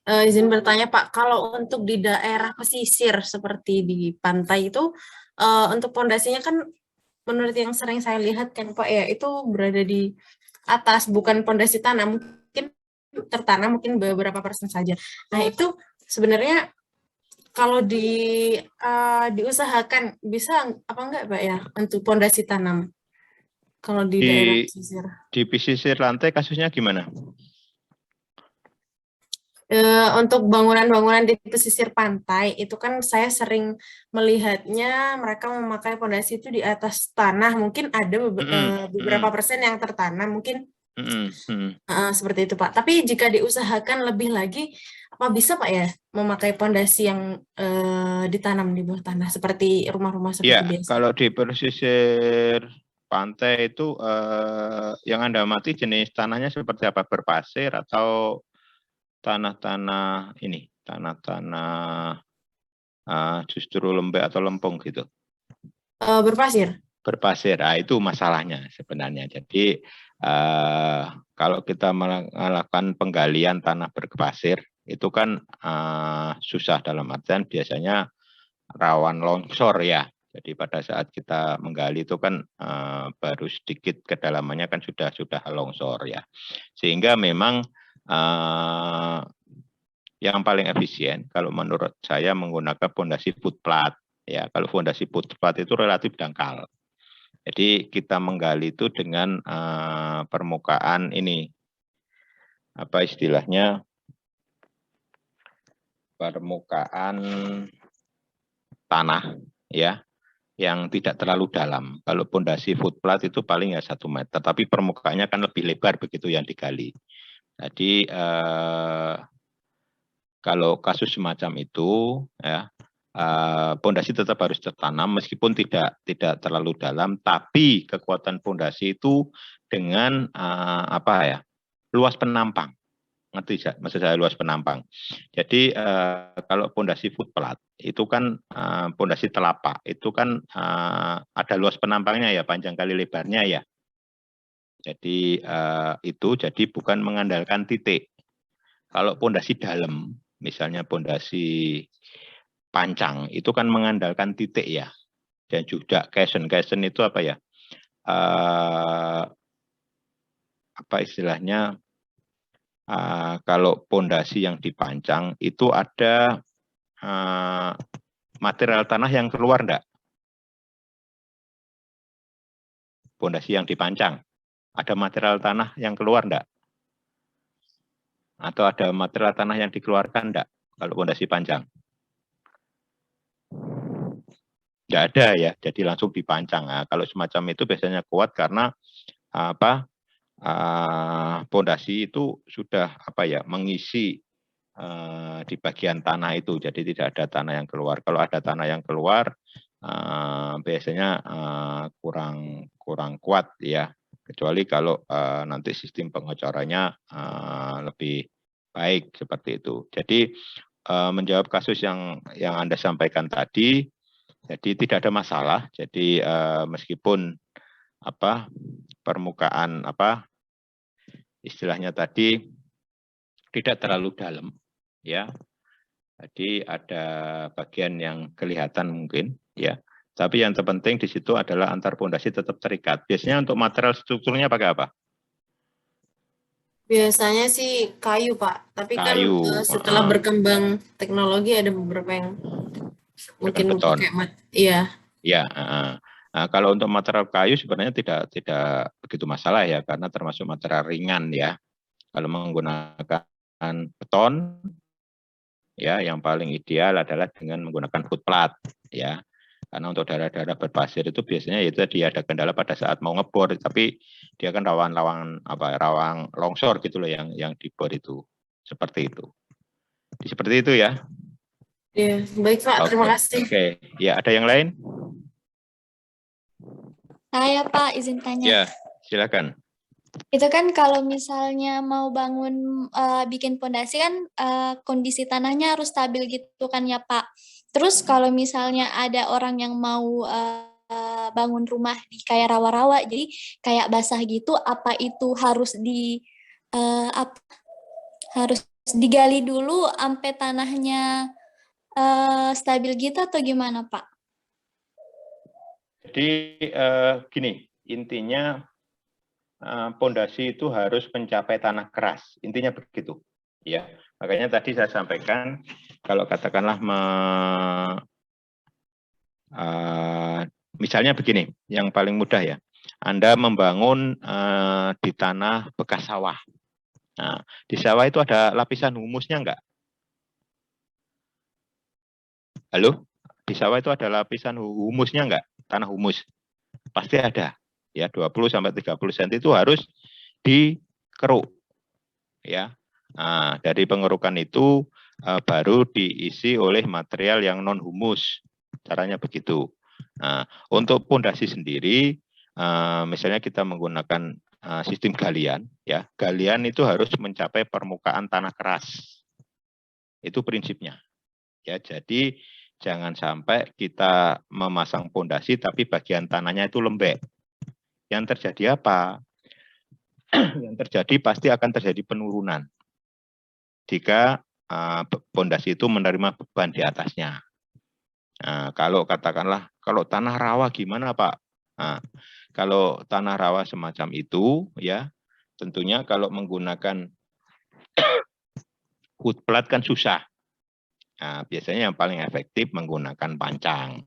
Speaker 4: Izin bertanya Pak, kalau untuk di daerah pesisir seperti di pantai itu, untuk pondasinya kan menurut yang sering saya lihat kan Pak ya, itu berada di atas, bukan pondasi tanah, mungkin tertanam mungkin beberapa persen saja. Nah itu sebenarnya kalau diusahakan bisa apa enggak Pak ya untuk pondasi tanam kalau di daerah pesisir?
Speaker 1: Di pesisir lantai kasusnya gimana?
Speaker 4: Untuk bangunan-bangunan di pesisir pantai itu kan saya sering melihatnya mereka memakai pondasi itu di atas tanah, mungkin ada beberapa persen yang tertanam mungkin seperti itu Pak. Tapi jika diusahakan lebih lagi, apa bisa Pak ya memakai pondasi yang ditanam di bawah tanah seperti rumah-rumah seperti biasa?
Speaker 1: Kalau di pesisir pantai itu yang Anda amati jenis tanahnya seperti apa? Berpasir atau tanah-tanah ini, tanah-tanah justru lembek atau lempung gitu?
Speaker 4: Berpasir.
Speaker 1: Berpasir, itu masalahnya sebenarnya. Jadi kalau kita melakukan penggalian tanah berpasir, itu kan susah dalam artian biasanya rawan longsor ya. Jadi pada saat kita menggali itu kan baru sedikit kedalamannya kan sudah longsor ya. Sehingga memang yang paling efisien kalau menurut saya menggunakan fondasi footplat ya. Kalau fondasi footplat itu relatif dangkal. Jadi kita menggali itu dengan permukaan ini, apa istilahnya, permukaan tanah ya, yang tidak terlalu dalam. Kalau fondasi footplat itu paling ya 1 meter, tapi permukaannya kan lebih lebar begitu yang digali. Jadi kalau kasus semacam itu ya, pondasi tetap harus tertanam meskipun tidak terlalu dalam, tapi kekuatan pondasi itu dengan apa ya, luas penampang. Ngerti maksud saya luas penampang. Jadi kalau pondasi footplat itu kan pondasi telapak itu kan ada luas penampangnya ya, panjang kali lebarnya ya. Jadi itu jadi bukan mengandalkan titik. Kalau pondasi dalam, misalnya pondasi pancang itu kan mengandalkan titik ya, dan juga caisson itu apa ya, apa istilahnya, kalau pondasi yang dipancang itu ada material tanah yang keluar enggak? Pondasi yang dipancang ada material tanah yang keluar enggak? Atau ada material tanah yang dikeluarkan enggak kalau pondasi pancang? Nggak ada ya, jadi langsung dipancang. Nah, kalau semacam itu biasanya kuat karena apa? Pondasi itu sudah apa ya, mengisi di bagian tanah itu, jadi tidak ada tanah yang keluar. Kalau ada tanah yang keluar, biasanya kurang kuat ya, kecuali kalau nanti sistem pengocorannya lebih baik seperti itu. Jadi menjawab kasus yang Anda sampaikan tadi. Jadi tidak ada masalah. Jadi meskipun apa permukaan apa istilahnya tadi tidak terlalu dalam, ya. Jadi ada bagian yang kelihatan mungkin, ya. Tapi yang terpenting di situ adalah antar pondasi tetap terikat. Biasanya untuk material strukturnya pakai apa?
Speaker 4: Biasanya sih kayu, Pak. Tapi
Speaker 1: kayu.
Speaker 4: Kan setelah berkembang teknologi ada beberapa yang mungkin
Speaker 1: beton.
Speaker 4: Iya.
Speaker 1: Ya. Nah, kalau untuk material kayu sebenarnya tidak begitu masalah ya, karena termasuk material ringan ya. Kalau menggunakan beton, ya yang paling ideal adalah dengan menggunakan footplat ya. Karena untuk daerah-daerah berpasir itu biasanya itu dia ada kendala pada saat mau ngebor, tapi dia kan rawan longsor gitu loh yang dibor itu. Seperti itu. Seperti itu ya.
Speaker 4: Iya, baik Pak, terima kasih.
Speaker 1: Oke, ya ada yang lain?
Speaker 5: Saya Pak, izin tanya.
Speaker 1: Ya, silakan.
Speaker 5: Itu kan kalau misalnya mau bangun bikin pondasi kan kondisi tanahnya harus stabil gitu kan ya Pak. Terus kalau misalnya ada orang yang mau bangun rumah di kayak rawa-rawa, jadi kayak basah gitu, apa itu harus harus digali dulu sampai tanahnya stabil gitu atau gimana Pak?
Speaker 1: Jadi gini, intinya pondasi itu harus mencapai tanah keras, intinya begitu. Ya, makanya tadi saya sampaikan kalau katakanlah misalnya begini, yang paling mudah ya, Anda membangun di tanah bekas sawah. Nah, di sawah itu ada lapisan humusnya enggak? Halo? Di sawah itu ada lapisan humusnya enggak? Tanah humus. Pasti ada. Ya, 20-30 cm itu harus dikeruk. Ya. Nah, dari pengerukan itu baru diisi oleh material yang non humus. Caranya begitu. Nah, untuk pondasi sendiri misalnya kita menggunakan sistem galian, ya, galian itu harus mencapai permukaan tanah keras. Itu prinsipnya. Ya, jadi jangan sampai kita memasang pondasi tapi bagian tanahnya itu lembek. Yang terjadi apa? Yang terjadi pasti akan terjadi penurunan jika pondasi itu menerima beban di atasnya. Nah, kalau katakanlah kalau tanah rawa gimana, Pak? Nah, kalau tanah rawa semacam itu, ya tentunya kalau menggunakan wood plat kan susah. Nah, biasanya yang paling efektif menggunakan pancang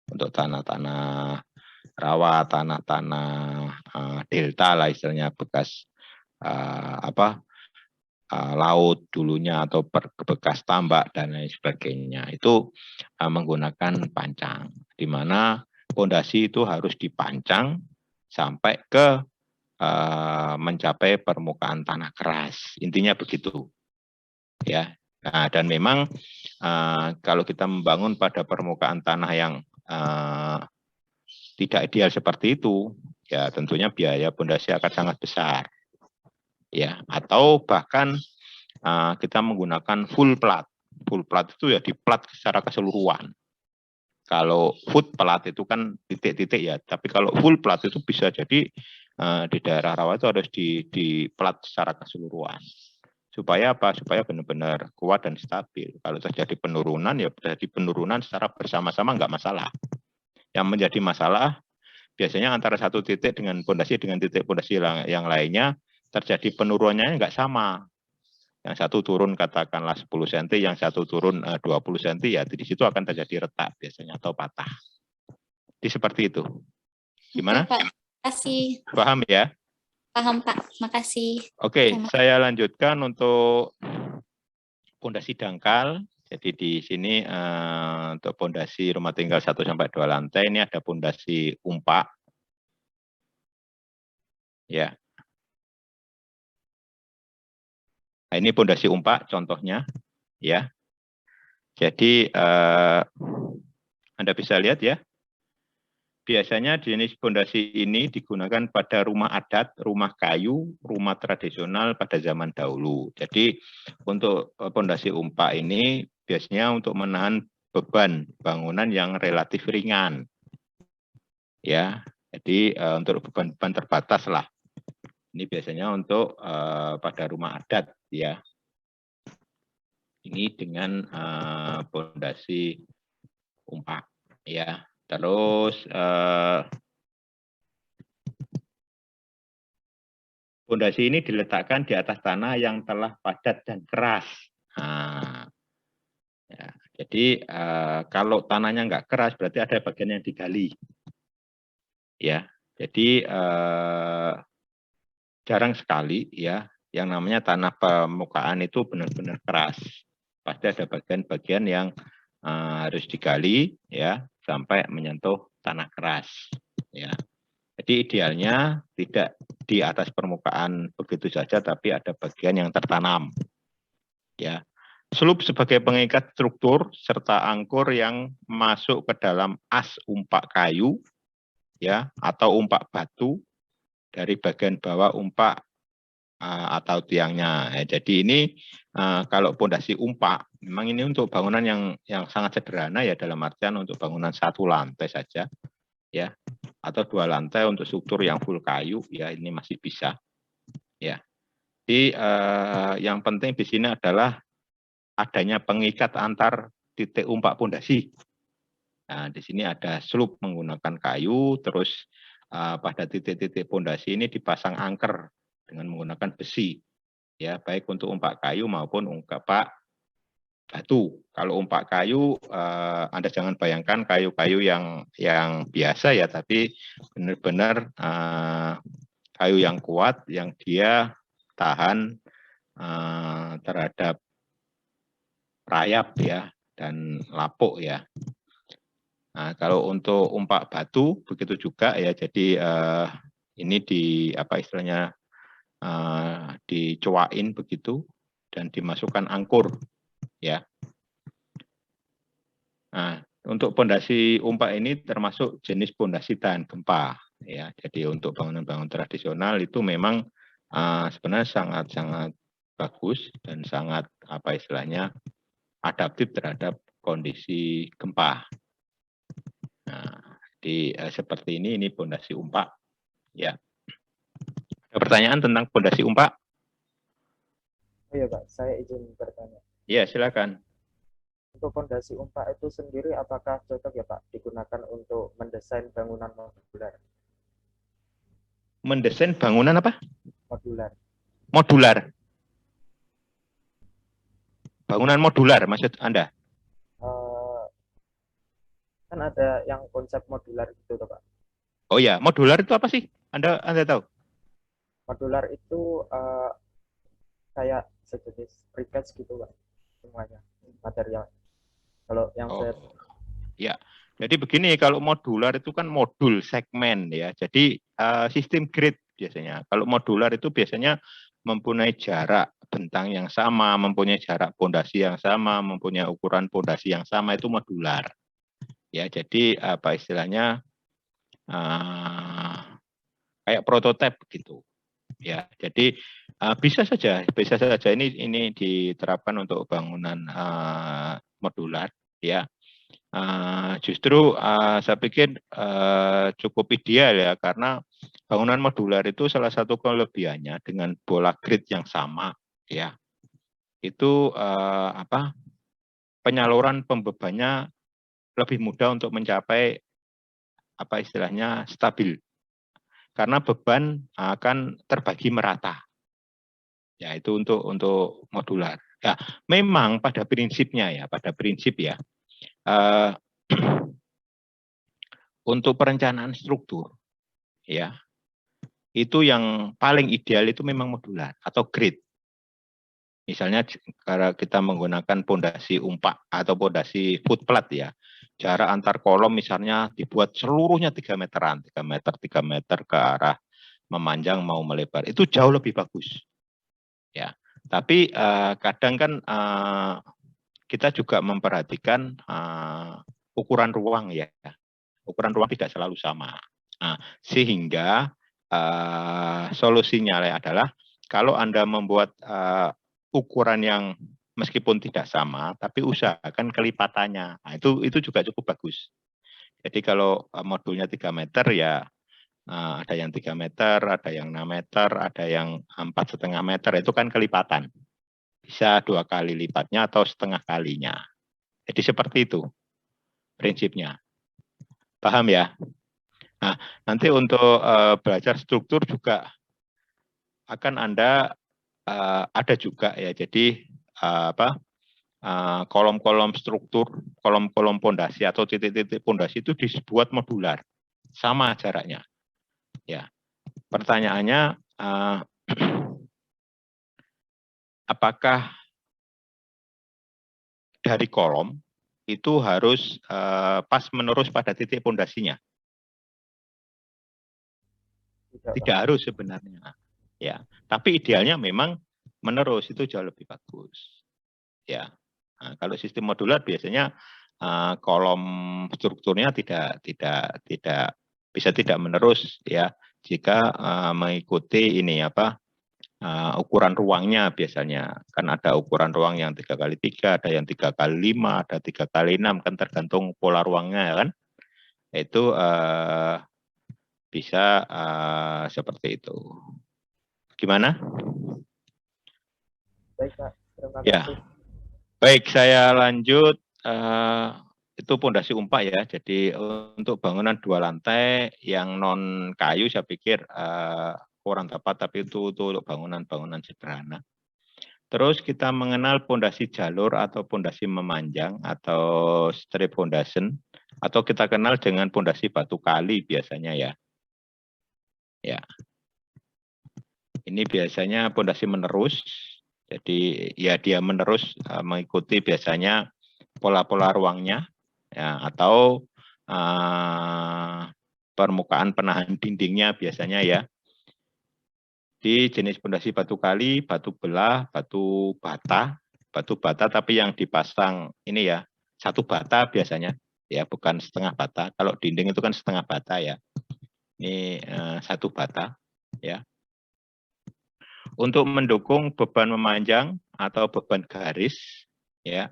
Speaker 1: untuk tanah-tanah rawa, tanah-tanah delta lah istilahnya, bekas laut dulunya atau bekas tambak dan lain sebagainya. Itu menggunakan pancang, di mana pondasi itu harus dipancang sampai ke mencapai permukaan tanah keras. Intinya begitu, ya. Nah, dan memang kalau kita membangun pada permukaan tanah yang tidak ideal seperti itu, ya tentunya biaya pondasi akan sangat besar, ya. Atau bahkan kita menggunakan full plat. Full plat itu ya diplat secara keseluruhan. Kalau foot plat itu kan titik-titik ya, tapi kalau full plat itu bisa jadi di daerah rawa itu harus diplat secara keseluruhan. Supaya apa? Supaya benar-benar kuat dan stabil. Kalau terjadi penurunan, ya terjadi penurunan secara bersama-sama nggak masalah. Yang menjadi masalah biasanya antara satu titik dengan titik pondasi yang lainnya terjadi penurunannya nggak sama. Yang satu turun katakanlah 10 cm, yang satu turun 20 cm, ya di situ akan terjadi retak biasanya atau patah. Jadi seperti itu. Gimana?
Speaker 5: Oke, Pak. Makasih.
Speaker 1: Paham ya?
Speaker 5: Paham, Pak. Makasih.
Speaker 1: Oke, saya lanjutkan untuk pondasi dangkal. Jadi di sini untuk pondasi rumah tinggal 1 sampai 2 lantai ini ada pondasi umpak. Ya. Nah, ini pondasi umpak contohnya, ya. Jadi Anda bisa lihat ya. Biasanya jenis pondasi ini digunakan pada rumah adat, rumah kayu, rumah tradisional pada zaman dahulu. Jadi untuk pondasi umpak ini biasanya untuk menahan beban bangunan yang relatif ringan. Ya, jadi untuk beban-beban terbatas lah. Ini biasanya untuk pada rumah adat ya. Ini dengan pondasi umpak ya. Terus pondasi ini diletakkan di atas tanah yang telah padat dan keras. Nah, ya, jadi kalau tanahnya nggak keras berarti ada bagian yang digali. Ya, jadi jarang sekali ya yang namanya tanah permukaan itu benar-benar keras. Pasti ada bagian-bagian yang harus digali ya sampai menyentuh tanah keras. Ya. Jadi idealnya tidak di atas permukaan begitu saja, tapi ada bagian yang tertanam. Ya. Slup sebagai pengikat struktur serta angkur yang masuk ke dalam as umpak kayu, ya, atau umpak batu dari bagian bawah umpak atau tiangnya. Jadi ini kalau pondasi umpak, memang ini untuk bangunan yang sangat sederhana ya, dalam artian untuk bangunan 1 lantai saja, ya, atau 2 lantai untuk struktur yang full kayu, ya ini masih bisa, ya. Jadi yang penting di sini adalah adanya pengikat antar titik umpak pondasi. Nah, di sini ada slup menggunakan kayu, terus pada titik-titik pondasi ini dipasang angker dengan menggunakan besi, ya, baik untuk umpak kayu maupun umpak batu. Kalau umpak kayu, Anda jangan bayangkan kayu-kayu yang biasa ya, tapi benar-benar kayu yang kuat, yang dia tahan terhadap rayap ya dan lapuk ya. Nah, kalau untuk umpak batu begitu juga ya. Jadi ini di apa istilahnya dicuain begitu dan dimasukkan angkur ya. Nah, untuk pondasi umpak ini termasuk jenis pondasi tahan gempa. ya. Jadi untuk bangunan-bangunan tradisional itu memang sebenarnya sangat-sangat bagus dan sangat apa istilahnya adaptif terhadap kondisi gempa. Nah, seperti ini pondasi umpak, ya. Ada pertanyaan tentang pondasi umpak?
Speaker 2: Oh iya Pak, saya izin bertanya.
Speaker 1: Ya, silakan.
Speaker 2: Untuk pondasi umpak itu sendiri apakah cocok ya Pak digunakan untuk mendesain bangunan modular?
Speaker 1: Mendesain bangunan apa?
Speaker 2: Modular.
Speaker 1: Modular. Bangunan modular maksud Anda?
Speaker 2: Kan ada yang konsep modular gitu tuh Pak.
Speaker 1: Oh ya, modular itu apa sih? Anda tahu?
Speaker 2: Modular itu kayak sejenis precast gitu Pak, semuanya material. Kalau yang saya
Speaker 1: ya, jadi begini, kalau modular itu kan modul segmen ya. Jadi sistem grid biasanya. Kalau modular itu biasanya mempunyai jarak bentang yang sama, mempunyai jarak pondasi yang sama, mempunyai ukuran pondasi yang sama, itu modular. Ya, jadi apa istilahnya kayak prototipe gitu. Ya, jadi bisa saja ini diterapkan untuk bangunan modular ya. Justru saya pikir cukup ideal ya, karena bangunan modular itu salah satu kelebihannya dengan bola grid yang sama ya, itu penyaluran pembebannya lebih mudah untuk mencapai apa istilahnya stabil, karena beban akan terbagi merata. Ya, itu untuk modular. Ya, memang pada prinsipnya ya, untuk perencanaan struktur ya, itu yang paling ideal itu memang modular atau grid. Misalnya kalau kita menggunakan pondasi umpak atau pondasi footplat ya, jarak antar kolom misalnya dibuat seluruhnya 3 meteran, 3 meter ke arah memanjang mau melebar, itu jauh lebih bagus. Ya, tapi kadang kan kita juga memperhatikan ukuran ruang ya. Ukuran ruang tidak selalu sama. Nah, sehingga solusinya adalah kalau Anda membuat ukuran yang meskipun tidak sama, tapi usahakan kelipatannya. Nah, itu juga cukup bagus. Jadi kalau modulnya 3 meter ya, ada yang 3 meter, ada yang 6 meter, ada yang 4,5 meter, itu kan kelipatan. Bisa 2 kali lipatnya atau setengah kalinya. Jadi seperti itu prinsipnya. Paham ya? Nah, nanti untuk belajar struktur juga akan Anda ada juga ya. Jadi kolom-kolom struktur, kolom-kolom pondasi atau titik-titik pondasi itu dibuat modular, sama jaraknya. Ya, pertanyaannya apakah dari kolom itu harus pas menerus pada titik pondasinya? Tidak harus sebenarnya. Ya, tapi idealnya memang menerus, itu jauh lebih bagus. Ya, nah, kalau sistem modular biasanya kolom strukturnya tidak bisa tidak menerus ya, jika mengikuti ini ukuran ruangnya. Biasanya kan ada ukuran ruang yang 3x3, ada yang 3x5, ada 3x6, kan tergantung pola ruangnya kan. Itu bisa seperti itu. Gimana?
Speaker 2: Baik Pak, terima
Speaker 1: Ya.
Speaker 2: kasih.
Speaker 1: Baik, saya lanjut. Itu pondasi umpak ya. Jadi untuk bangunan 2 lantai yang non kayu saya pikir kurang tepat, tapi itu untuk bangunan-bangunan sederhana. Terus kita mengenal pondasi jalur atau pondasi memanjang atau strip foundation, atau kita kenal dengan pondasi batu kali biasanya ya. Ya. Ini biasanya pondasi menerus. Jadi ya dia menerus mengikuti biasanya pola-pola ruangnya ya, atau permukaan penahan dindingnya biasanya ya. Di jenis pondasi batu kali, batu belah, batu bata tapi yang dipasang ini ya 1 bata biasanya ya, bukan setengah bata. Kalau dinding itu kan setengah bata ya. Ini 1 bata, ya. Untuk mendukung beban memanjang atau beban garis, ya,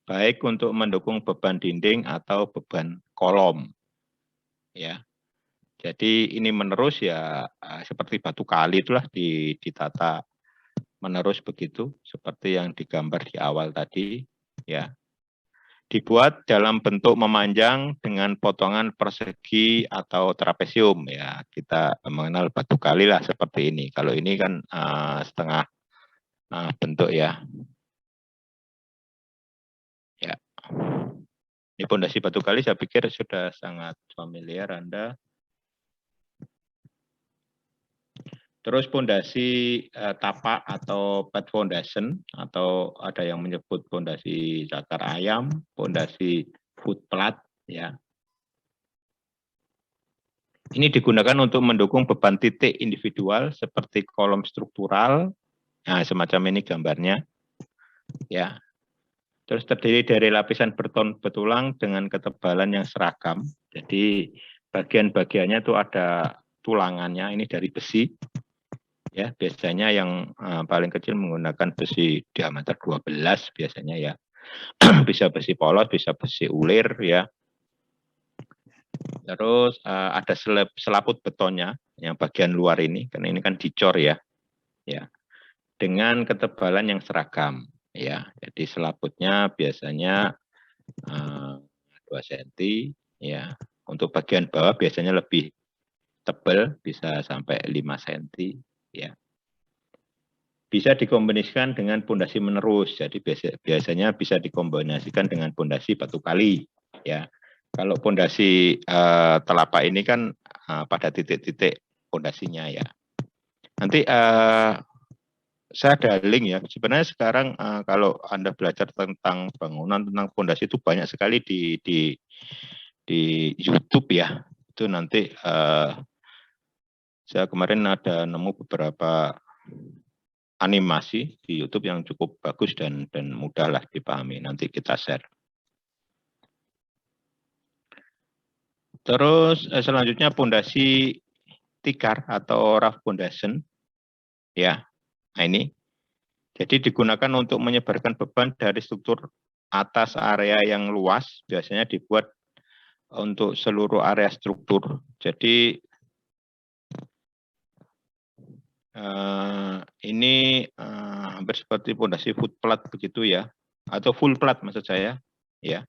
Speaker 1: baik untuk mendukung beban dinding atau beban kolom, ya. Jadi ini menerus ya seperti batu kali itulah ditata menerus begitu, seperti yang digambar di awal tadi, ya. Dibuat dalam bentuk memanjang dengan potongan persegi atau trapesium, ya. Kita mengenal batu kali lah seperti ini. Kalau ini kan setengah bentuk, ya. Ya. Ini pondasi batu kali saya pikir sudah sangat familiar Anda. Terus pondasi tapak atau pad foundation, atau ada yang menyebut pondasi cakar ayam, pondasi footplat, ya. Ini digunakan untuk mendukung beban titik individual seperti kolom struktural. Nah, semacam ini gambarnya, ya. Terus terdiri dari lapisan beton betulang dengan ketebalan yang seragam. Jadi bagian-bagiannya itu ada tulangannya, ini dari besi. Ya, biasanya yang paling kecil menggunakan besi diameter 12 biasanya, ya. Bisa besi polos, bisa besi ulir, ya. Terus ada selaput betonnya yang bagian luar ini, karena ini kan dicor, ya. Ya. Dengan ketebalan yang seragam, ya. Jadi selaputnya biasanya 2 cm, ya. Untuk bagian bawah biasanya lebih tebal, bisa sampai 5 cm, ya. Bisa dikombinasikan dengan pondasi menerus. Jadi biasanya bisa dikombinasikan dengan pondasi batu kali, ya. Kalau pondasi telapak ini kan pada titik-titik pondasinya, ya. Nanti saya ada link, ya. Sebenarnya sekarang kalau Anda belajar tentang bangunan, tentang pondasi itu banyak sekali di YouTube, ya. Itu nanti saya kemarin ada nemu beberapa animasi di YouTube yang cukup bagus dan mudah lah dipahami. Nanti kita share. Terus selanjutnya pondasi tikar atau rough foundation, ya. Nah ini, jadi digunakan untuk menyebarkan beban dari struktur atas area yang luas, biasanya dibuat untuk seluruh area struktur. Jadi ini hampir seperti pondasi footplat begitu, ya, atau full plat maksud saya, ya.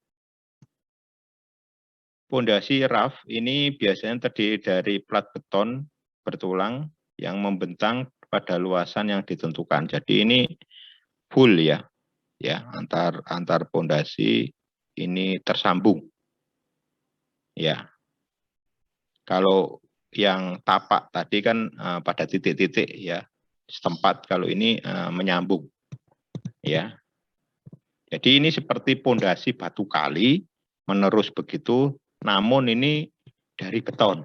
Speaker 1: Pondasi rough ini biasanya terdiri dari plat beton bertulang yang membentang pada luasan yang ditentukan. Jadi ini full, ya, ya, antar pondasi ini tersambung, ya. Kalau yang tapak tadi kan pada titik-titik, ya, setempat. Kalau ini menyambung, ya. Jadi ini seperti pondasi batu kali menerus begitu, namun ini dari beton.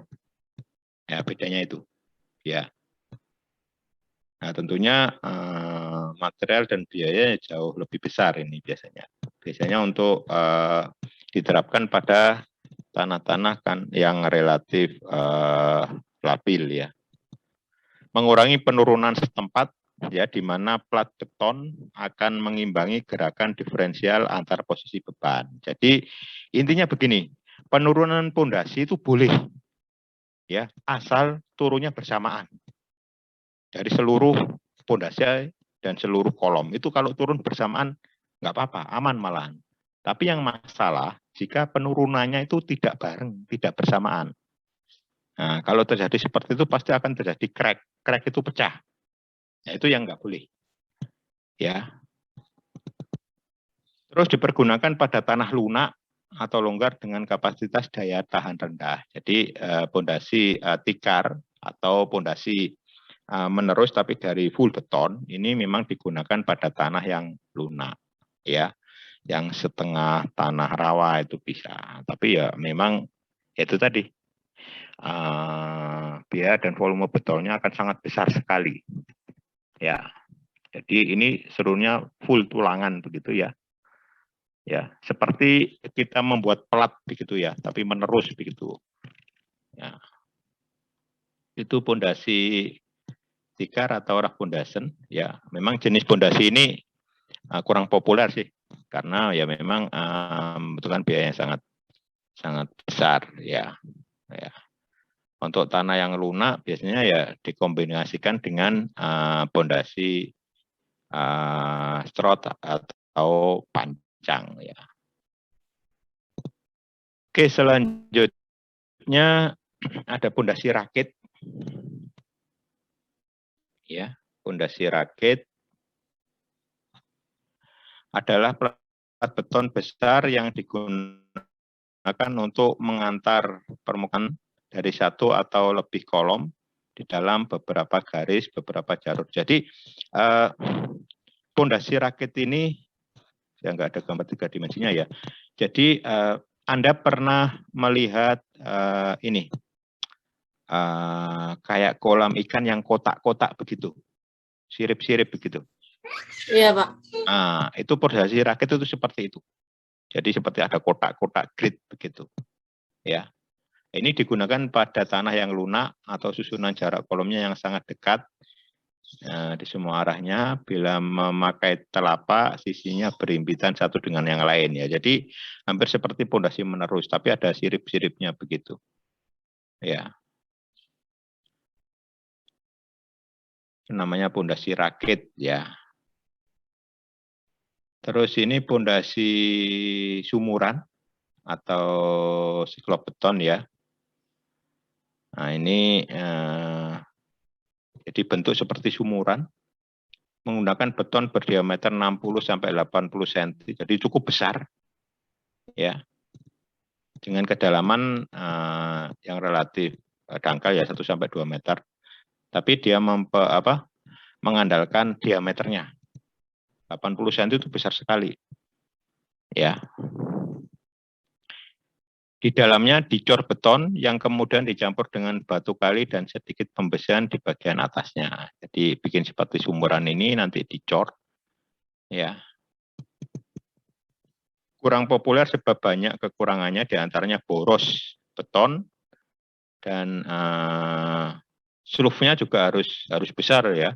Speaker 1: Ya, bedanya itu, ya. Nah, tentunya material dan biaya jauh lebih besar ini biasanya. Biasanya untuk diterapkan pada tanah-tanah kan yang relatif labil, ya. Mengurangi penurunan setempat, ya, di mana plat beton akan mengimbangi gerakan diferensial antar posisi beban. Jadi intinya begini, penurunan pondasi itu boleh, ya, asal turunnya bersamaan dari seluruh pondasi dan seluruh kolom. Itu kalau turun bersamaan nggak apa-apa, aman malahan. Tapi yang masalah jika penurunannya itu tidak bareng, tidak bersamaan. Nah, kalau terjadi seperti itu pasti akan terjadi crack. Crack itu pecah. Nah, itu yang nggak boleh, ya. Terus dipergunakan pada tanah lunak atau longgar dengan kapasitas daya tahan rendah. Jadi pondasi tikar atau pondasi menerus tapi dari full beton ini memang digunakan pada tanah yang lunak, ya. Yang setengah tanah rawa itu bisa. Tapi ya memang itu tadi biaya dan volume betonnya akan sangat besar sekali, ya. Jadi ini seluruhnya full tulangan begitu, ya. Ya, seperti kita membuat pelat begitu, ya, tapi menerus begitu. Ya. itu pondasi tikar atau rough foundation. Ya, memang jenis pondasi ini kurang populer sih, karena ya memang membutuhkan biaya yang sangat besar ya. Untuk tanah yang lunak biasanya ya dikombinasikan dengan pondasi strot atau pancang ya. Oke, selanjutnya ada pondasi rakit. Ya, pondasi rakit adalah plat beton besar yang digunakan untuk mengantar permukaan dari satu atau lebih kolom di dalam beberapa garis, beberapa jalur. Jadi pondasi rakit ini ya nggak ada gambar 3 dimensinya ya. Jadi Anda pernah melihat ini kayak kolam ikan yang kotak-kotak begitu, sirip-sirip begitu.
Speaker 4: Iya, Pak.
Speaker 1: Nah, itu pondasi rakit itu seperti itu. Jadi seperti ada kotak-kotak grid begitu. Ya. Ini digunakan pada tanah yang lunak atau susunan jarak kolomnya yang sangat dekat di semua arahnya. Bila memakai telapak, sisinya berimpitan satu dengan yang lain ya. Jadi hampir seperti pondasi menerus, tapi ada sirip-siripnya begitu. Ya. Namanya pondasi rakit ya. Terus ini pondasi sumuran atau siklobeton ya. Nah ini jadi bentuk seperti sumuran, menggunakan beton berdiameter 60-80 cm, jadi cukup besar ya, dengan kedalaman yang relatif dangkal ya 1-2 meter. Tapi dia mengandalkan diameternya. 80 cm itu besar sekali. Ya. Di dalamnya dicor beton yang kemudian dicampur dengan batu kali dan sedikit pembesian di bagian atasnya. Jadi bikin seperti sumuran ini nanti dicor. Ya. Kurang populer sebab banyak kekurangannya, diantaranya boros beton dan slope-nya juga harus besar ya.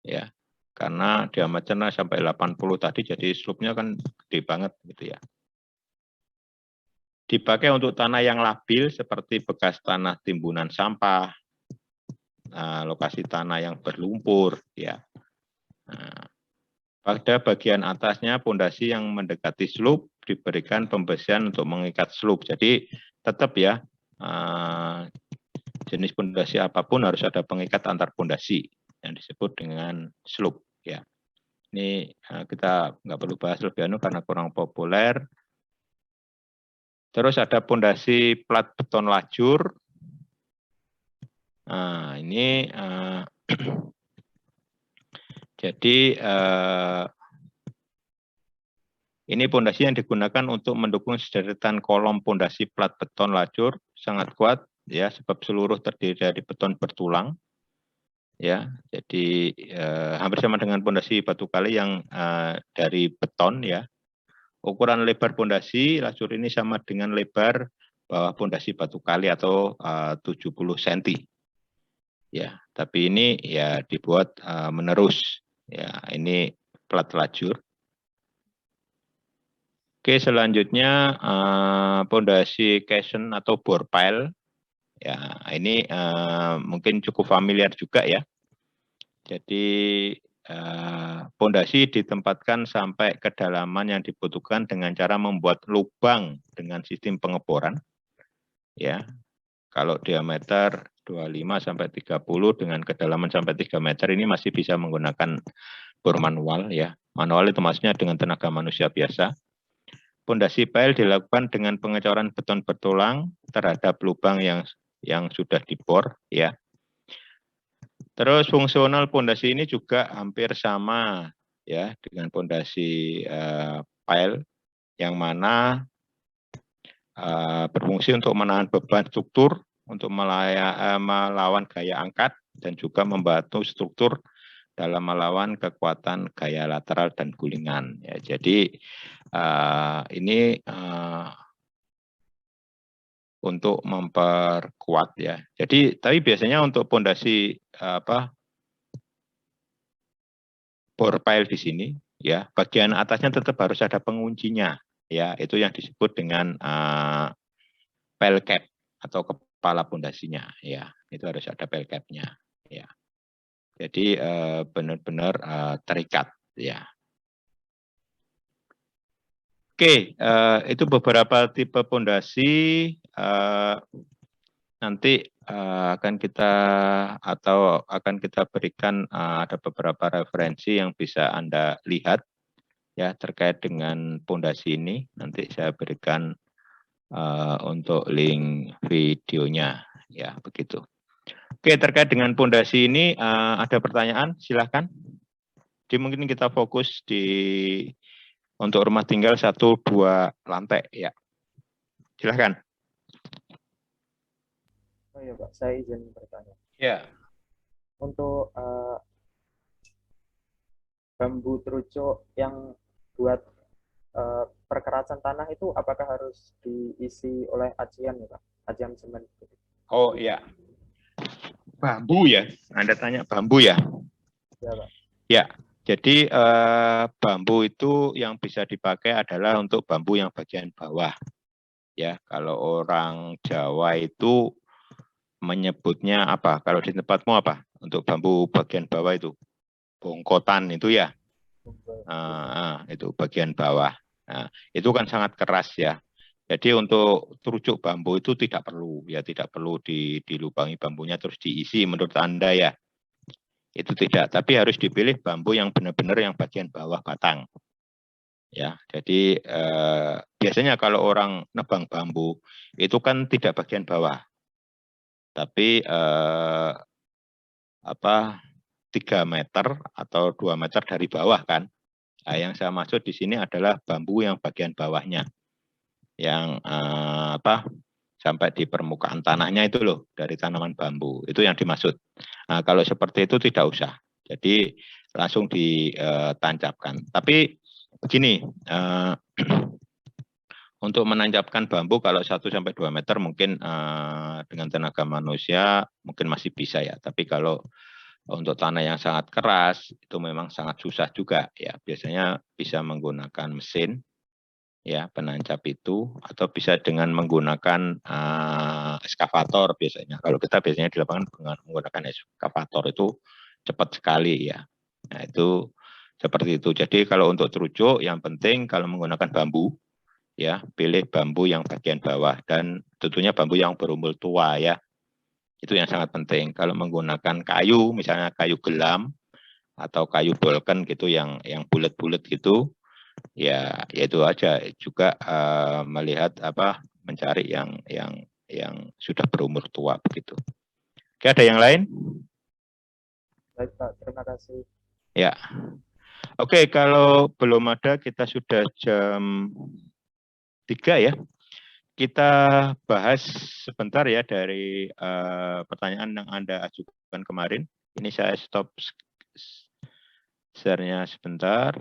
Speaker 1: Ya. Karena diameternya sampai 80 tadi, jadi slope-nya kan gede banget gitu ya. Dipakai untuk tanah yang labil seperti bekas tanah timbunan sampah, lokasi tanah yang berlumpur ya. Pada bagian atasnya pondasi yang mendekati slope diberikan pembesian untuk mengikat slope. Jadi tetap ya jenis pondasi apapun harus ada pengikat antar pondasi yang disebut dengan slope ya. Ini kita nggak perlu bahas lebih anu karena kurang populer. Terus ada pondasi plat beton lajur. Nah, ini jadi ini pondasi yang digunakan untuk mendukung sederetan kolom pondasi plat beton lajur, sangat kuat ya, sebab seluruh terdiri dari beton bertulang. Ya, jadi hampir sama dengan pondasi batu kali yang dari beton ya. Ukuran lebar pondasi lajur ini sama dengan lebar bawah pondasi batu kali atau 70 cm. Ya, tapi ini ya dibuat menerus. Ya, ini plat lajur. Oke, selanjutnya pondasi caisson atau bore pile. Ya, ini mungkin cukup familiar juga ya. Jadi pondasi ditempatkan sampai kedalaman yang dibutuhkan dengan cara membuat lubang dengan sistem pengeboran. Ya, kalau diameter 25 sampai 30 dengan kedalaman sampai 3 meter ini masih bisa menggunakan bor manual ya. Manual itu maksudnya dengan tenaga manusia biasa. Pondasi pile dilakukan dengan pengecoran beton bertulang terhadap lubang yang sudah dibor ya. Terus fungsional pondasi ini juga hampir sama ya dengan pondasi pile yang mana berfungsi untuk menahan beban struktur, untuk melawan gaya angkat dan juga membantu struktur dalam melawan kekuatan gaya lateral dan gulingan. Ya, jadi ini untuk memperkuat ya. Jadi tapi biasanya untuk pondasi bore pile di sini ya, bagian atasnya tetap harus ada penguncinya ya, itu yang disebut dengan pile cap atau kepala pondasinya ya, itu harus ada pile cap-nya ya. Jadi benar-benar terikat ya. Oke, itu beberapa tipe pondasi. Nanti akan kita berikan ada beberapa referensi yang bisa Anda lihat ya terkait dengan pondasi ini. Nanti saya berikan untuk link videonya ya, begitu. Oke, terkait dengan pondasi ini ada pertanyaan, silahkan. Jadi mungkin kita fokus untuk rumah tinggal 1-2 lantai ya. Silahkan.
Speaker 2: Oh iya Pak, saya izin bertanya.
Speaker 1: Ya.
Speaker 2: Untuk bambu terucuk yang buat perkerasan tanah itu apakah harus diisi oleh acian ya Pak? Acian semen.
Speaker 1: Oh iya. Bambu ya? Anda tanya bambu ya?
Speaker 2: Ya Pak.
Speaker 1: Ya, jadi bambu itu yang bisa dipakai adalah untuk bambu yang bagian bawah. Ya, kalau orang Jawa itu menyebutnya apa? Kalau di tempatmu apa? Untuk bambu bagian bawah itu? Bongkotan itu ya? Itu bagian bawah. Nah, itu kan sangat keras ya. Jadi untuk terucuk bambu itu tidak perlu ya, tidak perlu dilubangi bambunya terus diisi menurut Anda ya. Itu tidak, tapi harus dipilih bambu yang benar-benar yang bagian bawah batang. Ya, jadi biasanya kalau orang nebang bambu itu kan tidak bagian bawah. Tapi 3 meter atau 2 meter dari bawah kan. Nah, yang saya maksud di sini adalah bambu yang bagian bawahnya. Yang sampai di permukaan tanahnya itu loh, dari tanaman bambu. Itu yang dimaksud. Nah, kalau seperti itu tidak usah. Jadi langsung ditancapkan. Tapi begini, untuk menancapkan bambu kalau 1-2 meter mungkin dengan tenaga manusia mungkin masih bisa ya. Tapi kalau untuk tanah yang sangat keras itu memang sangat susah juga ya. Biasanya bisa menggunakan mesin ya penancap itu, atau bisa dengan menggunakan eskavator biasanya. Kalau kita biasanya di lapangan menggunakan eskavator itu cepat sekali ya. Nah itu seperti itu. Jadi kalau untuk terucuk yang penting kalau menggunakan bambu ya, pilih bambu yang bagian bawah dan tentunya bambu yang berumur tua ya. Itu yang sangat penting. Kalau menggunakan kayu, misalnya kayu gelam atau kayu bolken gitu yang bulat-bulat gitu, ya itu aja juga melihat mencari yang sudah berumur tua begitu. Oke, ada yang lain?
Speaker 2: Baik Pak, terima kasih.
Speaker 1: Ya. Oke, kalau belum ada kita sudah jam 3 ya. Kita bahas sebentar ya dari pertanyaan yang Anda ajukan kemarin. Ini saya stop share-nya sebentar.